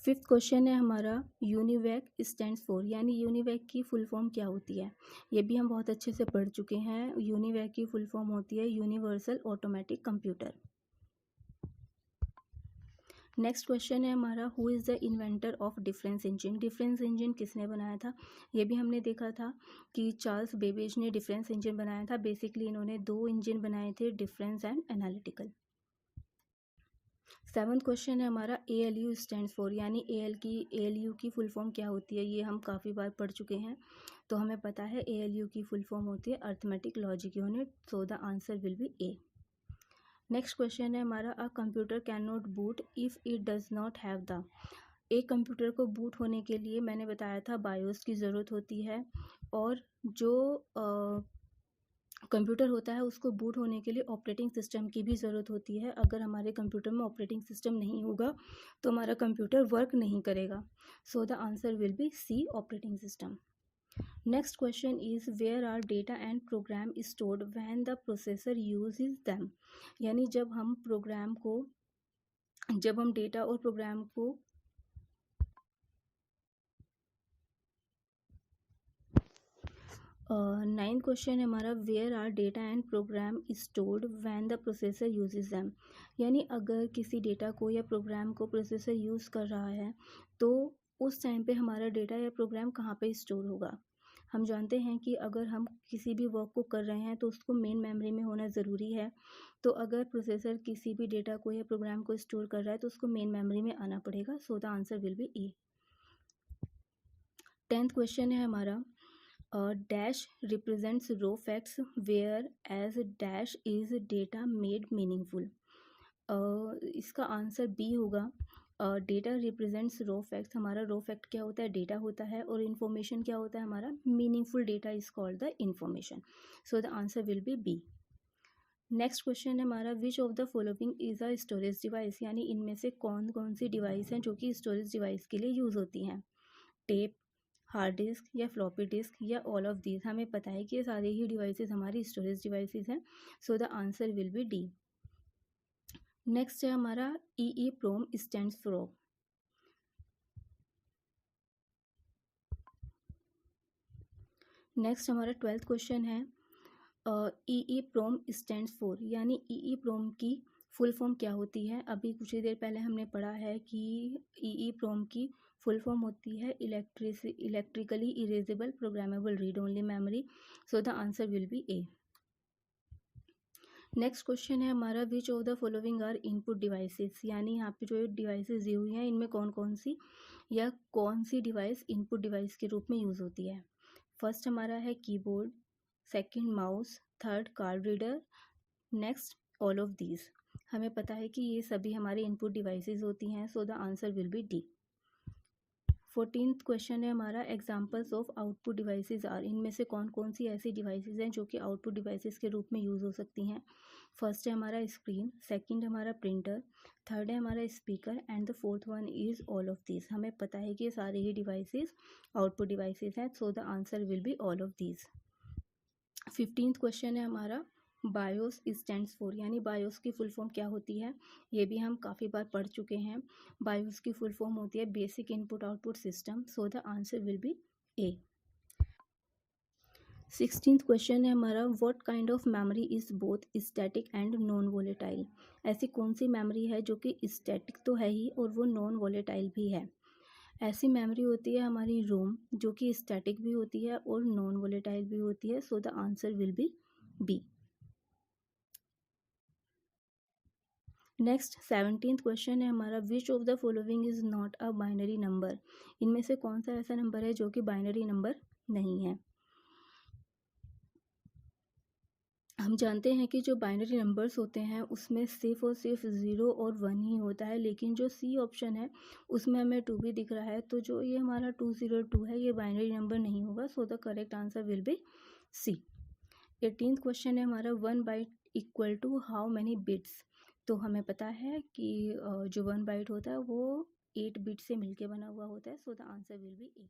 फिफ्थ क्वेश्चन है हमारा यूनिवैक स्टैंड्स फॉर, यानी यूनिवैक की फुल फॉर्म क्या होती है। ये भी हम बहुत अच्छे से पढ़ चुके हैं। यूनिवैक की फुल फॉर्म होती है universal automatic computer. Next question है हमारा who is the inventor of difference engine. Difference engine किसने बनाया था, ये भी हमने देखा था कि चार्ल्स बेबेज ने डिफरेंस इंजन बनाया था। बेसिकली इन्होंने 2 इंजन बनाए थे, difference and analytical. Seventh question है हमारा ALU स्टैंड्स फॉर, यानी ALU की फुल फॉर्म क्या होती है। ये हम काफ़ी बार पढ़ चुके हैं, तो हमें पता है ALU की फुल फॉर्म होती है arithmetic logic unit. So the answer will be A। Next question है हमारा a computer can not boot if it does not have the. एक कंप्यूटर को बूट होने के लिए मैंने बताया था बायोस की ज़रूरत होती है, और जो कंप्यूटर होता है उसको बूट होने के लिए ऑपरेटिंग सिस्टम की भी ज़रूरत होती है। अगर हमारे कंप्यूटर में ऑपरेटिंग सिस्टम नहीं होगा तो हमारा कंप्यूटर वर्क नहीं करेगा। So the answer will be C, operating system. Next question is where are data and program stored when the processor uses them, यानी जब हम डेटा और प्रोग्राम को नाइन्थ क्वेश्चन है हमारा where are data and program stored when the processor uses them, यानी अगर किसी डेटा को या प्रोग्राम को प्रोसेसर यूज़ कर रहा है तो उस टाइम पे हमारा डेटा या प्रोग्राम कहाँ पे स्टोर होगा। हम जानते हैं कि अगर हम किसी भी वर्क को कर रहे हैं तो उसको मेन मेमोरी में होना ज़रूरी है। तो अगर प्रोसेसर किसी भी डेटा को या प्रोग्राम को स्टोर कर रहा है तो उसको मेन मेमोरी में आना पड़ेगा। So the answer will be E। 10th question है हमारा dash represents raw facts whereas dash is data made meaningful. इसका आंसर B होगा। डेटा रिप्रेजेंट्स रो फैक्ट्स, हमारा रो फैक्ट क्या होता है, डेटा होता है, और इन्फॉर्मेशन क्या होता है हमारा, meaningful data is called the information. So the answer will B B। Next question है हमारा which of the following is a storage device, यानी इनमें से कौन कौन सी डिवाइस हैं जो कि स्टोरेज डिवाइस के लिए यूज़ होती हैं। टेप, हार्ड डिस्क या फ्लॉपी डिस्क या ऑल ऑफ दीज। हमें पता है कि ये सारी ही डिवाइसेस हमारी स्टोरेज डिवाइसेस हैं। So the answer will be D। Next है हमारा EEPROM स्टैंड्स फॉर। नेक्स्ट हमारा 12th क्वेश्चन है EEPROM स्टैंड्स फॉर, यानी EEPROM की फुल फॉर्म क्या होती है। अभी कुछ ही देर पहले हमने पढ़ा है कि EEPROM की फुल फॉर्म होती है electrically erasable programmable read only memory. So the answer will be A। Next question है हमारा which of the following are input devices, यानी यहाँ पे जो डिवाइसेस दी हुई हैं इनमें कौन कौन सी या कौन सी डिवाइस इनपुट डिवाइस के रूप में यूज़ होती है। फर्स्ट हमारा है keyboard, second mouse, third card reader, next all of these. हमें पता है कि ये सभी हमारे इनपुट डिवाइसेस होती हैं। So the answer will be D। 14th question है हमारा examples of output devices are, इनमें से कौन कौन सी ऐसी डिवाइसेस हैं जो कि आउटपुट डिवाइसेस के रूप में यूज़ हो सकती हैं। फर्स्ट है हमारा स्क्रीन, सेकंड हमारा प्रिंटर, थर्ड है हमारा speaker, and the fourth one is all of these. हमें पता है कि ये सारे ही डिवाइसेस आउटपुट डिवाइसेस हैं। So the answer will be all of these. 15th question है हमारा बायोस स्टैंड्स फॉर, यानी बायोस की फुल फॉर्म क्या होती है। ये भी हम काफ़ी बार पढ़ चुके हैं। बायोस की फुल फॉर्म होती है basic input output system. So the answer will be A। 16th question है हमारा what kind of memory is both static and non volatile. ऐसी कौन सी मेमोरी है जो कि स्टैटिक तो है ही और वो नॉन वोलेटाइल भी है। ऐसी मेमोरी होती है हमारी रोम जो कि स्टैटिक भी होती है और नॉन वोलेटाइल भी होती है। सो the answer will B B। Next 17th question है हमारा which of the following is not a binary number. इनमें से कौन सा ऐसा नंबर है जो कि बाइनरी नंबर नहीं है। हम जानते हैं कि जो बाइनरी नंबर्स होते हैं उसमें सिर्फ और सिर्फ 0 और 1 ही होता है, लेकिन जो C ऑप्शन है उसमें हमें 2 भी दिख रहा है, तो जो ये हमारा 202 है ये बाइनरी नंबर नहीं होगा। So the correct answer will be C। 18th question है हमारा 1 byte equal to how many bits. तो हमें पता है कि जो 1 बाइट होता है वो 8 बिट से मिलके बना हुआ होता है। सो the answer will be A।